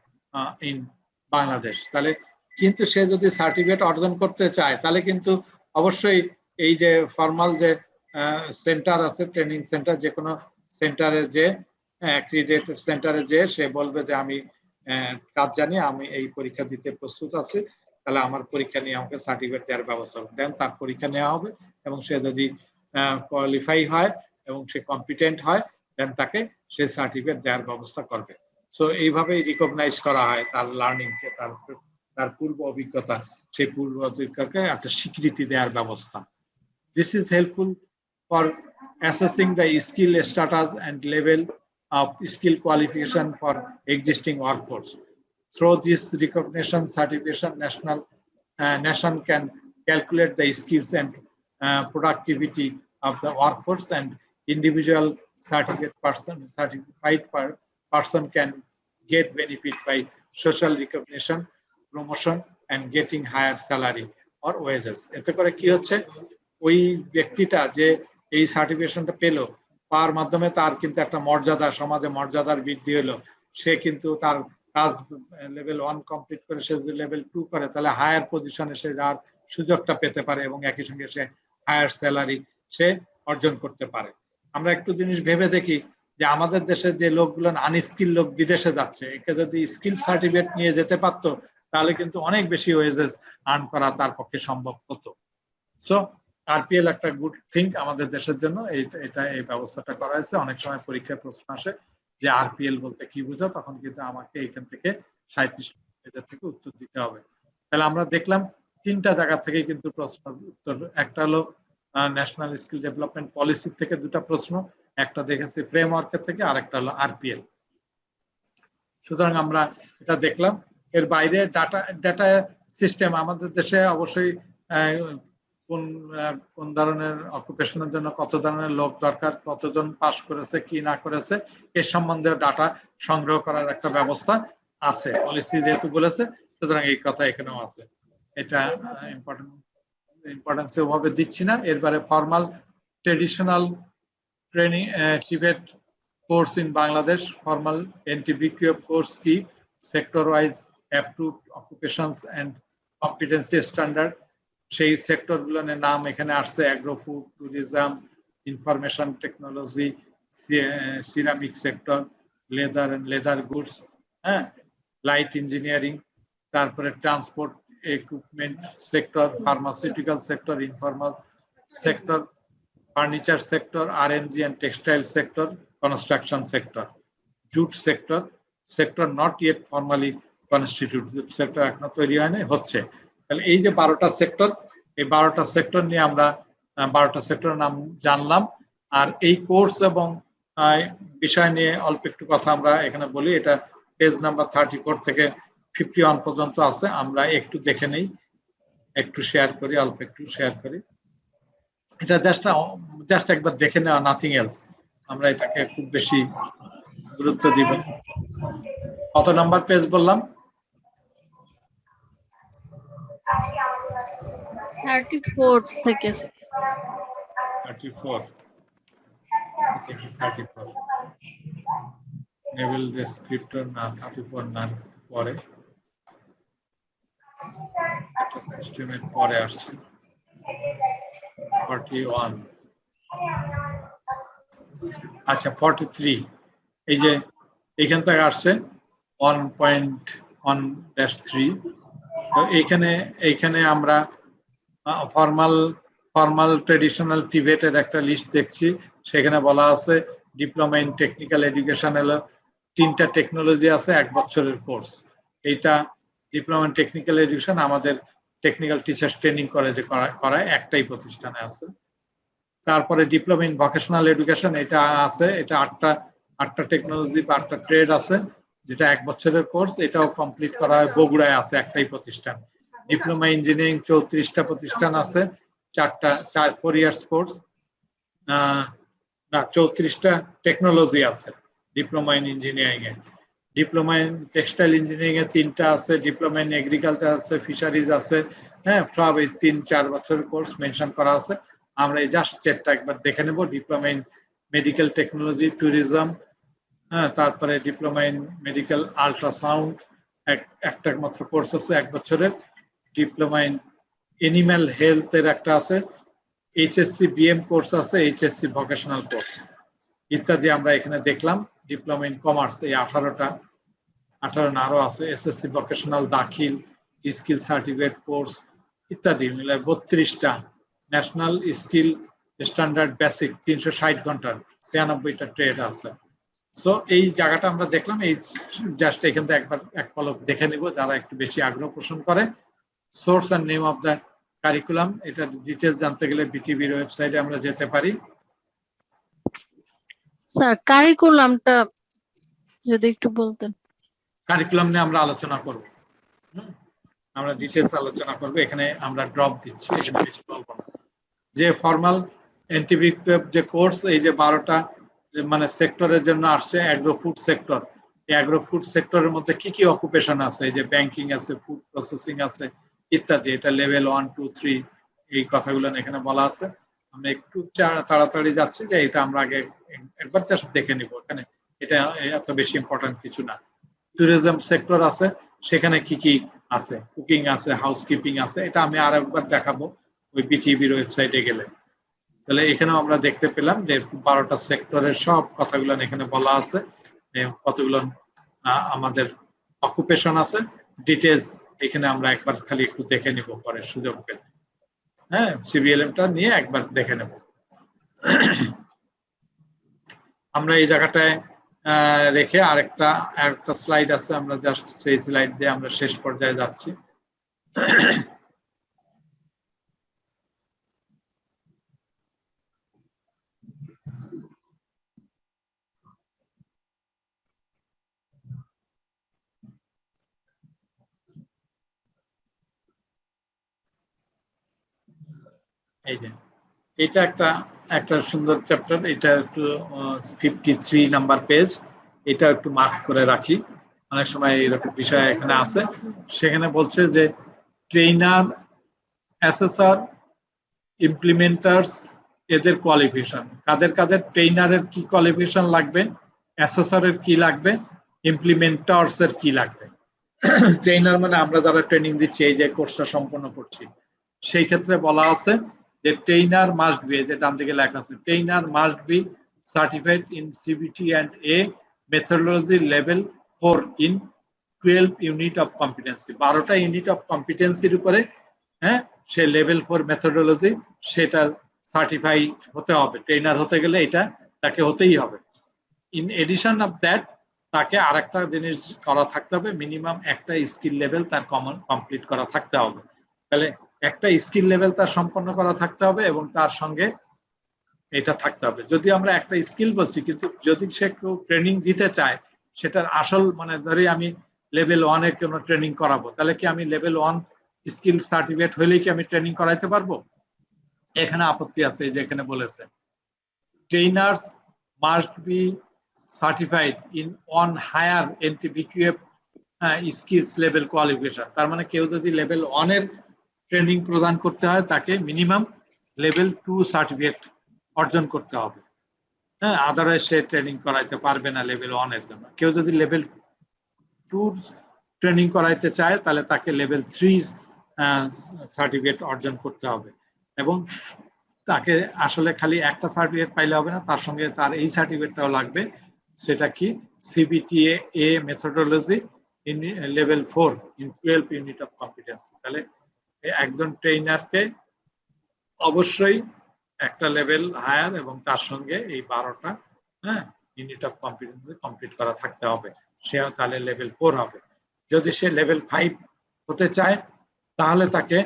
in Bangladesh. তাহলে কিন্তু সে যদি সার্টিফিকেট অর্জন করতে চায় তাহলে কিন্তু অবশ্যই এই যে ফর্মাল যে সেন্টার আছে, ট্রেনিং সেন্টার, যে কোনো সেন্টারে যে অ্যাক্রিডিটেড সেন্টারে যে সে বলবে যে আমি কাজ জানি, আমি এই পরীক্ষা দিতে প্রস্তুত আছি, তাহলে আমার পরীক্ষা নিয়ে আমাকে সার্টিফিকেট দেওয়ার ব্যবস্থা হবে। দেন তার পরীক্ষা নেওয়া হবে এবং সে যদি কোয়ালিফাই হয় এবং সে কম্পিটেন্ট হয়, দেন তাকে সে সার্টিফিকেট দেওয়ার ব্যবস্থা করবে। সো এইভাবেই রিকগনাইজ করা হয় তার লার্নিংকে, তার পূর্ব অভিজ্ঞতা, সেই পূর্ব অভিজ্ঞতাকে একটা স্বীকৃতি দেওয়ার ব্যবস্থা। This is helpful for assessing the skill status and level of skill qualification for existing workforce. Through this recognition certification, nation can calculate the skills and productivity of the workforce, and individual certified person can get benefit by social recognition, promotion, and getting higher salary or wages. এতে করে কি হচ্ছে, ওই ব্যক্তিটা যে এই সার্টিফিকেশনটা পেলো, পাওয়ার মাধ্যমে তার কিন্তু একটা মর্যাদা, সমাজে মর্যাদার বৃদ্ধি হলো। সে কিন্তু তার কাজ লেভেল 1 কমপ্লিট করে সে যদি লেভেল 2 করে, তাহলে হায়ার পজিশনে সে যাওয়ার সুযোগটা পেতে পারে এবং একই সঙ্গে সে হায়ার স্যালারি সে অর্জন করতে পারে। আমরা একটু জিনিস ভেবে দেখি যে আমাদের দেশে যে লোকগুলো আনস্কিল লোক বিদেশে যাচ্ছে, একে যদি স্কিল সার্টিফিকেট নিয়ে যেতে পারতো তাহলে কিন্তু অনেক বেশি ওয়েজেস আর্ন করা তার পক্ষে সম্ভব হতো। সো আরপিএল একটা গুড থিং আমাদের দেশের জন্য, এটা এই ব্যবস্থাটা করা হয়েছে। অনেক সময় পরীক্ষায় প্রশ্ন আসে যে আরপিএল বলতে কি বুঝো, তখন কিন্তু আমাকে এইখান থেকে 37 থেকে উত্তর দিতে হবে। তাহলে আমরা দেখলাম 3টা জায়গা থেকে কিন্তু প্রশ্ন উত্তর, একটা হলো ন্যাশনাল স্কিল ডেভেলপমেন্ট পলিসি থেকে 2টা প্রশ্ন, একটা দেখেছি ফ্রেমওয়ার্কের থেকে, আরেকটা হলো আরপিএল। সুতরাং আমরা এটা দেখলাম। এর বাইরে ডাটা সিস্টেম আমাদের দেশে অবশ্যই কোন ধরনের অকুপেশনের জন্য কত ধরনের লোক দরকার, কতজন পাস করেছে কি না করেছে, এর সম্বন্ধে ডাটা সংগ্রহ করার একটা ব্যবস্থা আছে। পলিসি যেহেতু বলেছে সুতরাং এই কথা এখানেও আছে, এটা ইম্পর্টেন্স ওভাবে দিচ্ছি না। এরপরে ফর্মাল ট্রেডিশনাল ট্রেনিং টিবেট course in Bangladesh, formal NTBQF course কি, sector wise approved occupations and competency standard, সেই সেক্টর গুলোর নাম এখানে আসছে, agro food, tourism, information technology, ceramic sector, leather and leather goods, হ্যাঁ, লাইট ইঞ্জিনিয়ারিং, তারপরে transport equipment sector, pharmaceutical sector, informal sector, furniture sector, RMG and textile sector, construction sector, jute sector, sector not yet formally constituted, jute sector এখনো তৈরি হয় না, হচ্ছে। তাহলে এই যে 12টা সেক্টর, এই 12টা সেক্টর নিয়ে আমরা 12টা সেক্টরের নাম জানলাম। আর এই কোর্স এবং বিষয় নিয়ে অল্প একটু কথা আমরা এখানে বলি। এটা পেজ নাম্বার 34 থেকে 51 পর্যন্ত আছে, আমরা একটু দেখে নেই, একটু শেয়ার করি, অল্প একটু শেয়ার করি। এটা জাস্ট একবার দেখে নেওয়া, নাথিং এলস। আমরা এটাকে খুব বেশি গুরুত্ব দিব। কত নাম্বার পেজ বললাম? 34 থেকে 34 নেভেল ডেসক্রিপ্টর না, 34 না, পরে সিস্টেমের পরে আসছে 41, আচ্ছা 43, এই যে এইখান থেকে আসছে 1.1-3। তো এইখানে আমরা ফর্মাল ট্রেডিশনাল টিবেটের একটা লিস্ট দেখছি। সেখানে বলা আছে ডিপ্লোমা ইন টেকনিক্যাল এডুকেশন হলো 3টা টেকনোলজি আছে, 1 বছরের কোর্স। এইটা ডিপ্লোমা ইন টেকনিক্যাল এডুকেশন আমাদের টেকনিক্যাল টিচার্স ট্রেনিং করে যে করায়, একটাই প্রতিষ্ঠানে আছে। তারপরে ডিপ্লোমা ইন ভোকেশনাল এডুকেশন, এটা আছে, এটা 8টা টেকনোলজি বা 8টা ট্রেড আছে, যেটা 1 বছরের কোর্স, এটাও কমপ্লিট করা হয়, বগুড়ায় আছে একটাই প্রতিষ্ঠান। ডিপ্লোমা ইঞ্জিনিয়ারিং 34টা প্রতিষ্ঠান আছে, 4 ইয়ার্স কোর্স, না 34টা টেকনোলজি আছে ডিপ্লোমা ইন ইঞ্জিনিয়ারিং এ। ডিপ্লোমা ইন টেক্সটাইল ইঞ্জিনিয়ারিং এ 3টা আছে, ডিপ্লোমা ইন এগ্রিকালচার আছে, ফিশারিজ আছে, হ্যাঁ, সব এই 3-4 বছরের কোর্স মেনশন করা আছে। আমরা এই জাস্ট চেকটা একবার দেখে নেব। Diploma in medical technology, tourism, হ্যাঁ, তারপরে ডিপ্লোমা ইন মেডিকেল আল্ট্রাসাউন্ড একটা মাত্র কোর্স আছে 1 বছরের। ডিপ্লোমা ইন এনিম্যাল হেলথ এর একটা আছে, HSC BM কোর্স আছে, HSC ভোকেশনাল কোর্স ইত্যাদি আমরা এখানে দেখলাম। ডিপ্লোমা ইন কমার্স এই 18 না আরো আছে, SSC ভোকেশনাল দাখিল, স্কিল সার্টিফিকেট কোর্স ইত্যাদি মিলে 32টা। ন্যাশনাল স্কিল স্ট্যান্ডার্ড বেসিক 360 ঘন্টার 96টা ট্রেড আছে। সো এই জায়গাটা আমরা দেখলাম, এই জাস্ট এখান থেকে একবার এক পলক দেখে নিব যারা একটু বেশি আগ্রহ পোষণ করে। Source and name of the curriculum, এটা ডিটেইলস জানতে গেলে বিটিভির ওয়েবসাইটে আমরা যেতে পারি। স্যার কারিকুলামটা যদি একটু বলতেন। কারিকুলাম নিয়ে আমরা আলোচনা করব, আমরা ডিটেইলস আলোচনা করব। এখানে আমরা ড্রপ দিচ্ছি, এখানে বেশি বলবো না। যে ফর্মাল NTBQF যে কোর্স, এই যে 12টা মানে সেক্টরের জন্য আসছে, অ্যাগ্রো ফুড সেক্টর, এই অ্যাগ্রো ফুড সেক্টরের মধ্যে কি কি অকুপেশন আছে, এই যে ব্যাংকিং আছে, ফুড প্রসেসিং আছে ইত্যাদি, এটা লেভেল 1, 2, 3 এই কথাগুলো এখানে বলা আছে। আমরা একটু তাড়াতাড়ি যাচ্ছি যে এটা আমরা আগে একবার জাস্ট দেখে নিব, এখানে এটা এত বেশি ইম্পর্টেন্ট কিছু না। ট্যুরিজম সেক্টর আছে, সেখানে কি কি আছে, কুকিং আছে, হাউসকিপিং আছে, এটা আমি আর একবার দেখাবো ওই বিটিভির ওয়েবসাইটে গেলে। তাহলে এখানেও আমরা দেখতে পেলাম যে 12টা সেক্টরের সব কথাগুলো এখানে বলা আছে, কতগুলো আমাদের অকুপেশন আছে, ডিটেইলস এখানে আমরা একবার খালি একটু দেখে নিব পরে সুযোগ পেলে। হ্যাঁ, সিবিএলএমটা নিয়ে একবার দেখে নেব। আমরা এই জায়গাটায় রেখে আরেকটা স্লাইড আছে, আমরা জাস্ট সেই স্লাইড দিয়ে আমরা শেষ পর্যায়ে যাচ্ছি। এই যে এটা একটা সুন্দর চ্যাপ্টার, এটা একটু 53 নাম্বার পেজ, এটা একটু মার্ক করে রাখি। অনেক সময় এরকম বিষয় এখানে আছে। সেখানে বলছে যে ট্রেনার, অ্যাসেসর, ইমপ্লিমেন্টার্স এদের কোয়ালিফিকেশন, কাদের কাদের ট্রেনারের কি কোয়ালিফিকেশন লাগবে, অ্যাসেসরের কি লাগবে, ইমপ্লিমেন্টার্স এর কি লাগবে। ট্রেনার মানে আমরা যারা ট্রেনিং দিচ্ছি, এই যে কোর্সটা সম্পন্ন করছি, সেই ক্ষেত্রে বলা আছে যে ট্রেনার মাস্ট বি, যে ডান দিকে লেখা আছে, trainer must be certified in CBT and A methodology level 4 in 12 unit of competency. 12টা ইউনিট অফ কম্পিটেন্সির উপরে হ্যাঁ সে লেভেল 4 মেথোডোলজি সেটার সার্টিফাইড হতে হবে। ট্রেনার হতে গেলে এটা তাকে হতেই হবে। ইন এডিশন অফ দ্যাট তাকে আরেকটা জিনিস করা থাকতে হবে, মিনিমাম একটা স্কিল লেভেল তার কমপ্লিট করা থাকতে হবে। তাহলে একটা স্কিল লেভেল তার সম্পন্ন করা থাকতে হবে এবং তার সঙ্গে এটা থাকতে হবে। যদি আমরা একটা স্কিল বলছি, কিন্তু যদি সে কেউ ট্রেনিং দিতে চায়, সেটার আসল মানে ধরি আমি লেভেল 1 এর জন্য ট্রেনিং করাবো, তাহলে কি আমি লেভেল 1 স্কিল সার্টিফিকেট হইলেই কি আমি ট্রেনিং করাইতে পারবো? এখানে আপত্তি আছে, এই যে এখানে বলেছে trainers must be certified in on higher NTBQF skills level qualification. তার মানে কেউ যদি লেভেল 1 এর ট্রেনিং প্রদান করতে হয়, তাকে মিনিমাম লেভেল 2 সার্টিফিকেট অর্জন করতে হবে। হ্যাঁ, আদারওয়াইজ সে ট্রেনিং করাইতে পারবে না লেভেল 1 এর জন্য। কেউ যদি লেভেল 2 ট্রেনিং করাইতে চায়, তাহলে তাকে লেভেল 3 সার্টিফিকেট অর্জন করতে হবে। এবং তাকে আসলে খালি একটা সার্টিফিকেট পাইলে হবে না, তার সঙ্গে তার এই সার্টিফিকেটটাও লাগবে। সেটা কি? CBTA A methodology in level 4 in 12 unit of competency. তাহলে একজন ট্রেনারকে অবশ্যই একটা লেভেল হায়ার এবং তার সঙ্গে এই 12টা ইউনিট অফ কম্পিটেন্সি কমপ্লিট করা থাকতে হবে। সেও তাহলে লেভেল 4 হবে। যদি সে লেভেল 5 হতে চায়, তাহলে তাকে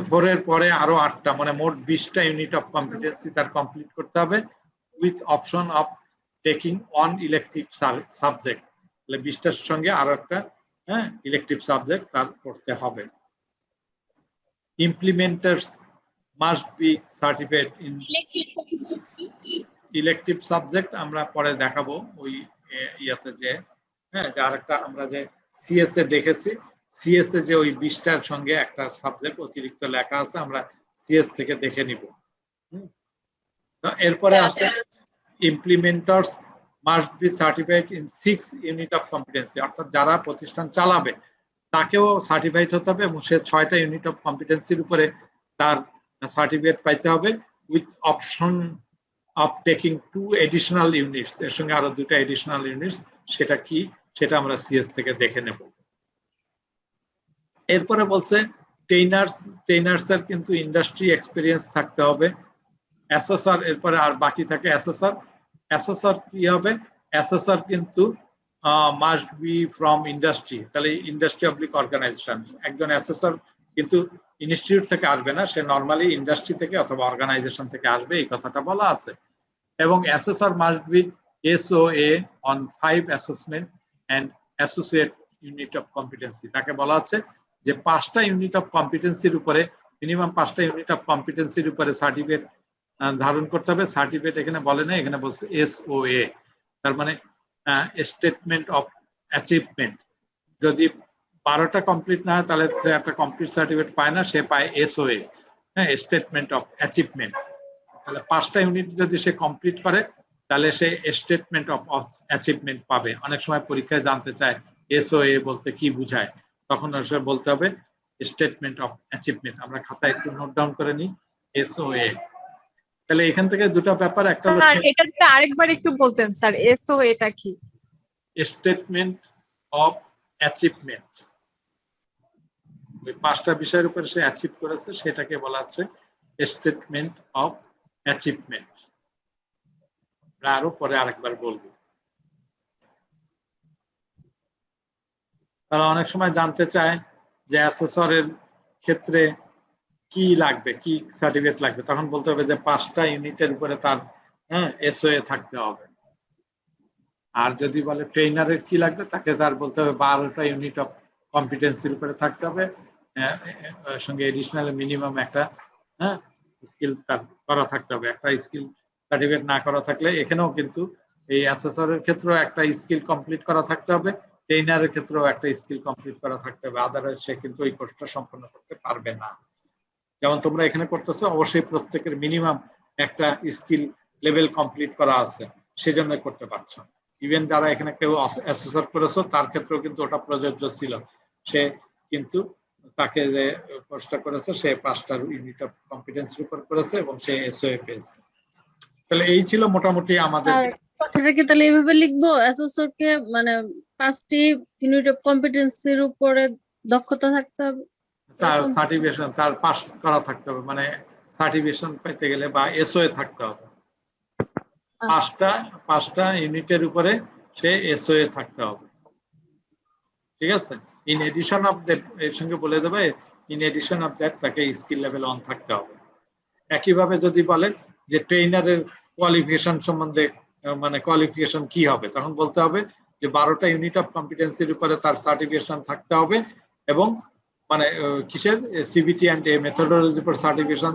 4 এর পরে আরো 8টা মানে মোট 20টা ইউনিট অফ কম্পিটেন্সি তার কমপ্লিট করতে হবে, with option of taking on elective subject. তাহলে 20টার সঙ্গে আরো একটা ইলেকটিভ সাবজেক্ট তার করতে হবে। Implementers must be certified in elective subject. আমরা পরে দেখাবো ওই ইয়াতে যে যে আরেকটা আমরা যে সিএসএ দেখেছি, সিএসএ যে ওই 20টার সঙ্গে একটা সাবজেক্ট অতিরিক্ত লেখা আছে, আমরা সিএস থেকে দেখে নিব। এরপরে আছে implementers must be certified in 6 unit of competency. অর্থাৎ যারা প্রতিষ্ঠান চালাবে তাকেও সার্টিফাইড হতে হবে এবং সে 6টা ইউনিট অফ কম্পিটেন্সির উপরে তার সার্টিফিকেট পাইতে হবে, with option of taking 2 additional units. এর সঙ্গে আরো 2টা এডিশনাল ইউনিটস, সেটা কি সেটা আমরা সিএস থেকে দেখে নেব। এরপরে বলছে ট্রেনার্স এর কিন্তু ইন্ডাস্ট্রি এক্সপিরিয়েন্স থাকতে হবে। অ্যাসেসর, এরপরে আর বাকি থাকে অ্যাসেসর কি হবে? অ্যাসেসর কিন্তু মাস্ট বি ফ্রম ইন্ডাস্ট্রি। তাহলে ইন্ডাস্ট্রি অবলিক অর্গানাইজেশন। একজন অ্যাসেসর কিন্তু ইনস্টিটিউট থেকে আসবে না, সে নর্মালি ইন্ডাস্ট্রি থেকে অথবা অর্গানাইজেশন থেকে আসবে, এই কথাটা বলা আছে। এবং assessor must be SOA on 5 assessment and associate unit of competency. তাকে বলা হচ্ছে যে 5টা ইউনিট অফ কম্পিটেন্সির উপরে, মিনিমাম 5টা ইউনিট অফ কম্পিটেন্সির উপরে সার্টিফিকেট ধারণ করতে হবে। সার্টিফিকেট এখানে বলে না, এখানে বলছে SOA, তার মানে স্টেটমেন্ট অফ অ্যাচিভমেন্ট। যদি 12টা কমপ্লিট না হয়, তাহলে সে একটা কমপ্লিট সার্টিফিকেট পায় না, সে পায় SOA, স্টেটমেন্ট অফ অ্যাচিভমেন্ট। তাহলে 5টা ইউনিট যদি সে কমপ্লিট করে, তাহলে সে স্টেটমেন্ট অফ অ্যাচিভমেন্ট পাবে। অনেক সময় পরীক্ষায় জানতে চায় SOA বলতে কি বোঝায়, তখন সে বলতে হবে স্টেটমেন্ট অফ অ্যাচিভমেন্ট। আমরা খাতায় একটু নোট ডাউন করে নিই, SOA। তাহলে এখান থেকে দুটো ব্যাপার, একটা এটা যদি আরেকবার একটু বলতেন স্যার, SOA এটা কি? Statement of achievement. ওই 5টা বিষয়ের উপর সে অ্যাচিভ করেছে, সেটাকে বলা হচ্ছে স্টেটমেন্ট অফ অ্যাচিভমেন্ট। আরো পরে আরেকবার বলবো। তারা অনেক সময় জানতে চায় যে অ্যাসেসরের ক্ষেত্রে কি লাগবে, কি সার্টিফিকেট লাগবে, তখন বলতে হবে যে 5টা ইউনিটের উপরে তার SOA থাকতে হবে। আর যদি বলে ট্রেনারের কি লাগবে, তাকে তার বলতে হবে 12টা ইউনিট অফ কম্পিটেন্সির উপরে থাকতে হবে, সঙ্গে এডিশনাল মিনিমাম একটা স্কিল করা থাকতে হবে। একটা স্কিল সার্টিফিকেট না করা থাকলে, এখানেও কিন্তু এই অ্যাসেসরের ক্ষেত্রেও একটা স্কিল কমপ্লিট করা থাকতে হবে ট্রেনারের ক্ষেত্রেও একটা স্কিল কমপ্লিট করা থাকতে হবে, আদারওয়াইজ সে কিন্তু ওই কোর্সটা সম্পন্ন করতে পারবে না। যেমন তোমরা এখানে করতেছো, অবশ্যই প্রত্যেকের মিনিমাম একটা স্কিল লেভেল কমপ্লিট করা আছে, সেজন্য করতে পারছো। ইভেন যারা এখানে কেউ অ্যাসেসর করেছো তার ক্ষেত্রেও কিন্তু ওটা প্রযোজ্য ছিল, সে কিন্তু তাকে যে কোর্সটা করেছে সে 5টা ইউনিট অফ কম্পিটেন্সের উপর করেছে এবং সে এসওএ পেয়েছে। তাহলে এই ছিল মোটামুটি আমাদের। আর কথাটা কি তাহলে এইভাবে লিখবো, অ্যাসেসর কে মানে 5টি ইউনিট অফ কম্পিটেন্সির উপরে দক্ষতা থাকতে হবে, তার সার্টিফিকেশন তার পাস করা থাকতে হবে, মানে সার্টিফিকেশন পেতে গেলে বা এসওএ থাকতে হবে। 5টা ইউনিটের উপরে সে এসওএ থাকতে হবে, ঠিক আছে। ইন এডিশন অফ দ্যাট, এর সঙ্গে বলে দেবে ইন এডিশন অফ দ্যাট তাকে স্কিল লেভেল 1 থাকতে হবে। একইভাবে যদি বলে যে ট্রেনারের কোয়ালিফিকেশন সম্বন্ধে, মানে কোয়ালিফিকেশন কি হবে, তখন বলতে হবে যে 12টা ইউনিট অফ কম্পিটেন্সির উপরে তার সার্টিফিকেশন থাকতে হবে এবং মানে কিসের সিবিটি অ্যান্ড এ মেথোডোলজির উপর সার্টিফিকেশন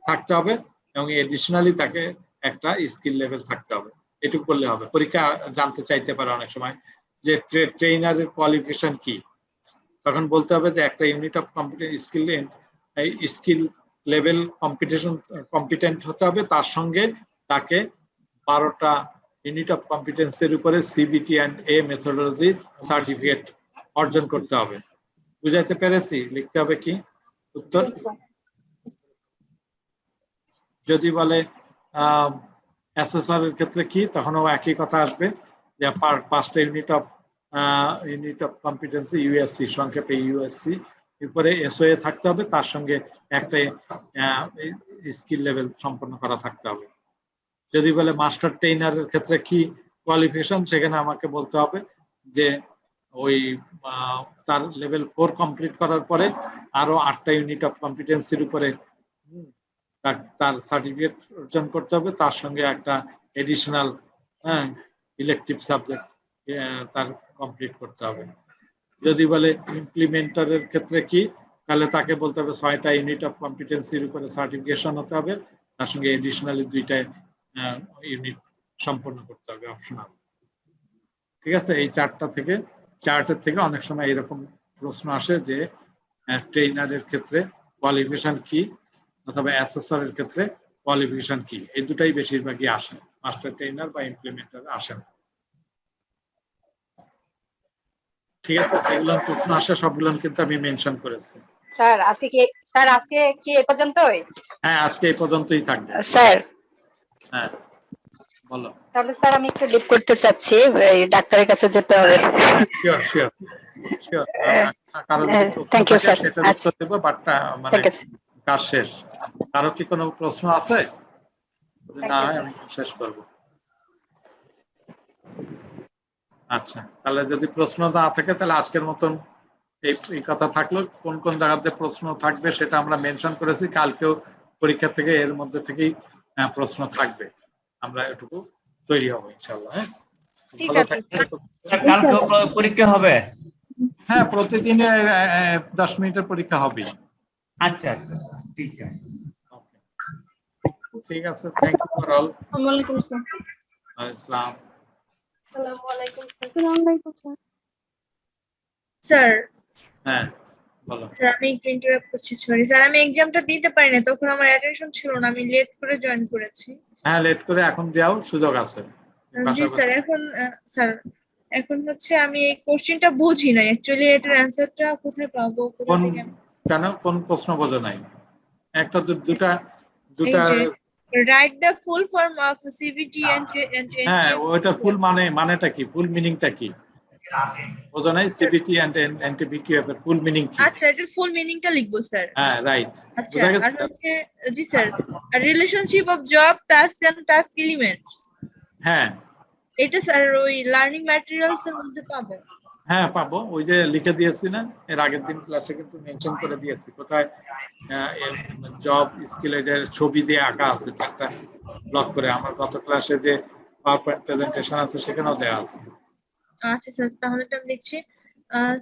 থাকতে হবে এবং এডিশনালি তাকে একটা স্কিল লেভেল থাকতে হবে। এটুকু করলে হবে। পরীক্ষা জানতে চাইতে পারে অনেক সময় যে ট্রেনারের কোয়ালিফিকেশন কি, তখন বলতে হবে যে একটা unit of skill level competent হতে হবে, তার সঙ্গে তাকে 12টা ইউনিট অফ কম্পিটেন্সের উপরে CBT and A methodology certificate অর্জন করতে হবে। বুঝাইতে পেরেছি? লিখতে হবে কি উত্তর? যদি বলে অ্যাসেসরের ক্ষেত্রে কি, তখনও একই কথা আসবে যে 5টা ইউনিট অফ কম্পিটেন্সি ইউএসসি, সংক্ষেপে ইউএসসি উপরে এসওএ থাকতে হবে, তার সঙ্গে একটা স্কিল লেভেল সম্পন্ন করা থাকতে হবে। যদি বলে মাস্টার ট্রেনারের ক্ষেত্রে কি কোয়ালিফিকেশন, সেখানে আমাকে বলতে হবে যে ওই তার লেভেল 4 কমপ্লিট করার পরে আরো 8টা ইউনিট অফ কম্পিটেন্সির উপরে তার সার্টিফিকেট অর্জন করতে হবে, তার সঙ্গে একটা এডিশনাল ইলেকটিভ সাবজেক্ট তার কমপ্লিট করতে হবে। যদি বলে ইমপ্লিমেন্টারের ক্ষেত্রে কি, তাহলে তাকে বলতে হবে 6টা ইউনিট অফ কম্পিটেন্সির উপরে সার্টিফিকেশন হতে হবে, তার সঙ্গে এডিশনালি 2টা ইউনিট সম্পন্ন করতে হবে অপশনাল। ঠিক আছে, এই চার্টের থেকে অনেক সময় এরকম প্রশ্ন আসে যে ট্রেনারের ক্ষেত্রে কোয়ালিফিকেশন কি অথবা অ্যাসেসরের ক্ষেত্রে কোয়ালিফিকেশন কি, এই দুটাই বেশিরভাগই আসে, মাস্টার ট্রেনার বা ইমপ্লিমেন্টার আসে না। ঠিক আছে, যেগুলো প্রশ্ন আসে সবগুলো কিন্তু আমি মেনশন করেছি। স্যার আজকে কি এই পর্যন্তই? হ্যাঁ, আজকে এই পর্যন্তই থাকবে স্যার। হ্যাঁ বলো। তাহলে স্যার আমি একটু লিভ করতে চাচ্ছি, এই ডাক্তারের কাছে যেতে হবে। শিওর শিওর শিওর, কারণ থ্যাংক ইউ স্যার। সেটা উত্তর দেব, বাট মানে কাজ শেষ। কারো কি কোনো প্রশ্ন আছে? না হয় আমি শেষ করব। আচ্ছা, তাহলে যদি প্রশ্ন না থাকে তাহলে আজকের মতন এই কথা থাকলো। কোন কোন জায়গাতে প্রশ্ন থাকবে সেটা আমরা মেনশন করেছি, কালকেও পরীক্ষা থেকে এর মধ্যে থেকেই প্রশ্ন থাকবে, আমরা এটুকু তৈরি হবো ইনশাআল্লাহ। হ্যাঁ, ঠিক আছে। কালকে পরীক্ষা হবে? হ্যাঁ, প্রতিদিনে 10 মিনিটের পরীক্ষা হবে। আচ্ছা আচ্ছা স্যার, ঠিক আছে। ঠিক আছে, থ্যাংক ইউ ফর অল। আসসালামু আলাইকুম স্যার। আসসালাম। আসসালামু আলাইকুম স্যার। হ্যাঁ বলো। স্যার আমি একটু ইন্টারাপ্ট করছি, সরি স্যার। আমি এক্সামটা দিতে পারি না, তখন আমার অ্যাটেনশন ছিল না, আমি লেট করে জয়েন করেছি। হ্যাঁ, লেট করে এখন দেওয়াও সুযোগ আছে। জি স্যার। এখন হচ্ছে আমি এই কোশ্চেনটা বুঝি না অ্যাকচুয়ালি, এটার অ্যানসারটা কোথায় পাবো, কোথা থেকে? কেন, কোন প্রশ্ন বোঝো নাই? একটা দুটা write the full form of CBT and হ্যাঁ, ওইটা ফুল মানেটা কি, ফুল মিনিংটা কি বোঝো নাই? সিবিটি এন্ড এনটিবিকিউএফ এর ফুল মিনিং কি? আচ্ছা, এটার ফুল মিনিংটা লিখবো স্যার। হ্যাঁ, রাইট। আচ্ছা, আর হচ্ছে জি sir, relationship of job task and task elements. হ্যাঁ, এটা স্যার ওই লার্নিং ম্যাটেরিয়ালস এর মধ্যে পাবো? হ্যাঁ পাবো, ওই যে লিখে দিয়েছি না এর আগের দিন ক্লাসে, কিন্তু মেনশন করে দিয়েছি কোথায় জব স্কিল এর ছবি দিয়ে আঁকা আছে 4টা ব্লক করে। আমার গত ক্লাসে যে পাওয়ারপয়েন্ট প্রেজেন্টেশন আছে সেখানেও দেওয়া আছে। আচ্ছা স্যার, তাহলে এটা আমি দেখছি।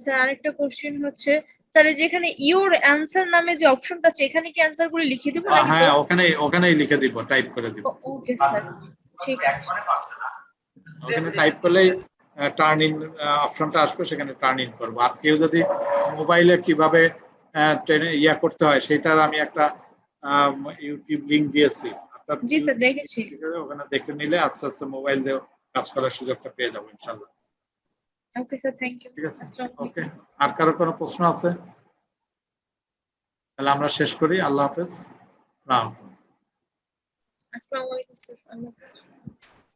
স্যার আরেকটা কোশ্চেন হচ্ছে, স্যার যেখানে ইওর অ্যানসার নামে যে অপশনটা আছে, এখানে কি অ্যানসারগুলো লিখে দিব নাকি? হ্যাঁ, ওখানেই লিখে দিব, টাইপ করে দিব। ওকে স্যার, ঠিক আছে। ওখানে টাইপ করলেই টার্ন ইন অপশনটা আসবে, সেখানে টার্ন ইন করবো। আর কেউ যদি মোবাইলে কিভাবে ট্রেনে ইয়া করতে হয় সেটার আমি একটা ইউটিউব লিংক দিয়েছি, অর্থাৎ জি স্যার দেখেছি। ওখানে দেখে নিলে আস্তে আস্তে মোবাইল দিয়ে কাজ করার সুযোগটা পেয়ে যাবো ইনশাল্লাহ। Okay sir, thank you. ঠিক আছে, ওকে। আর কারো কোনো প্রশ্ন আছে? তাহলে আমরা শেষ করি। আল্লাহ হাফেজ। আসসালামু আলাইকুম স্যার।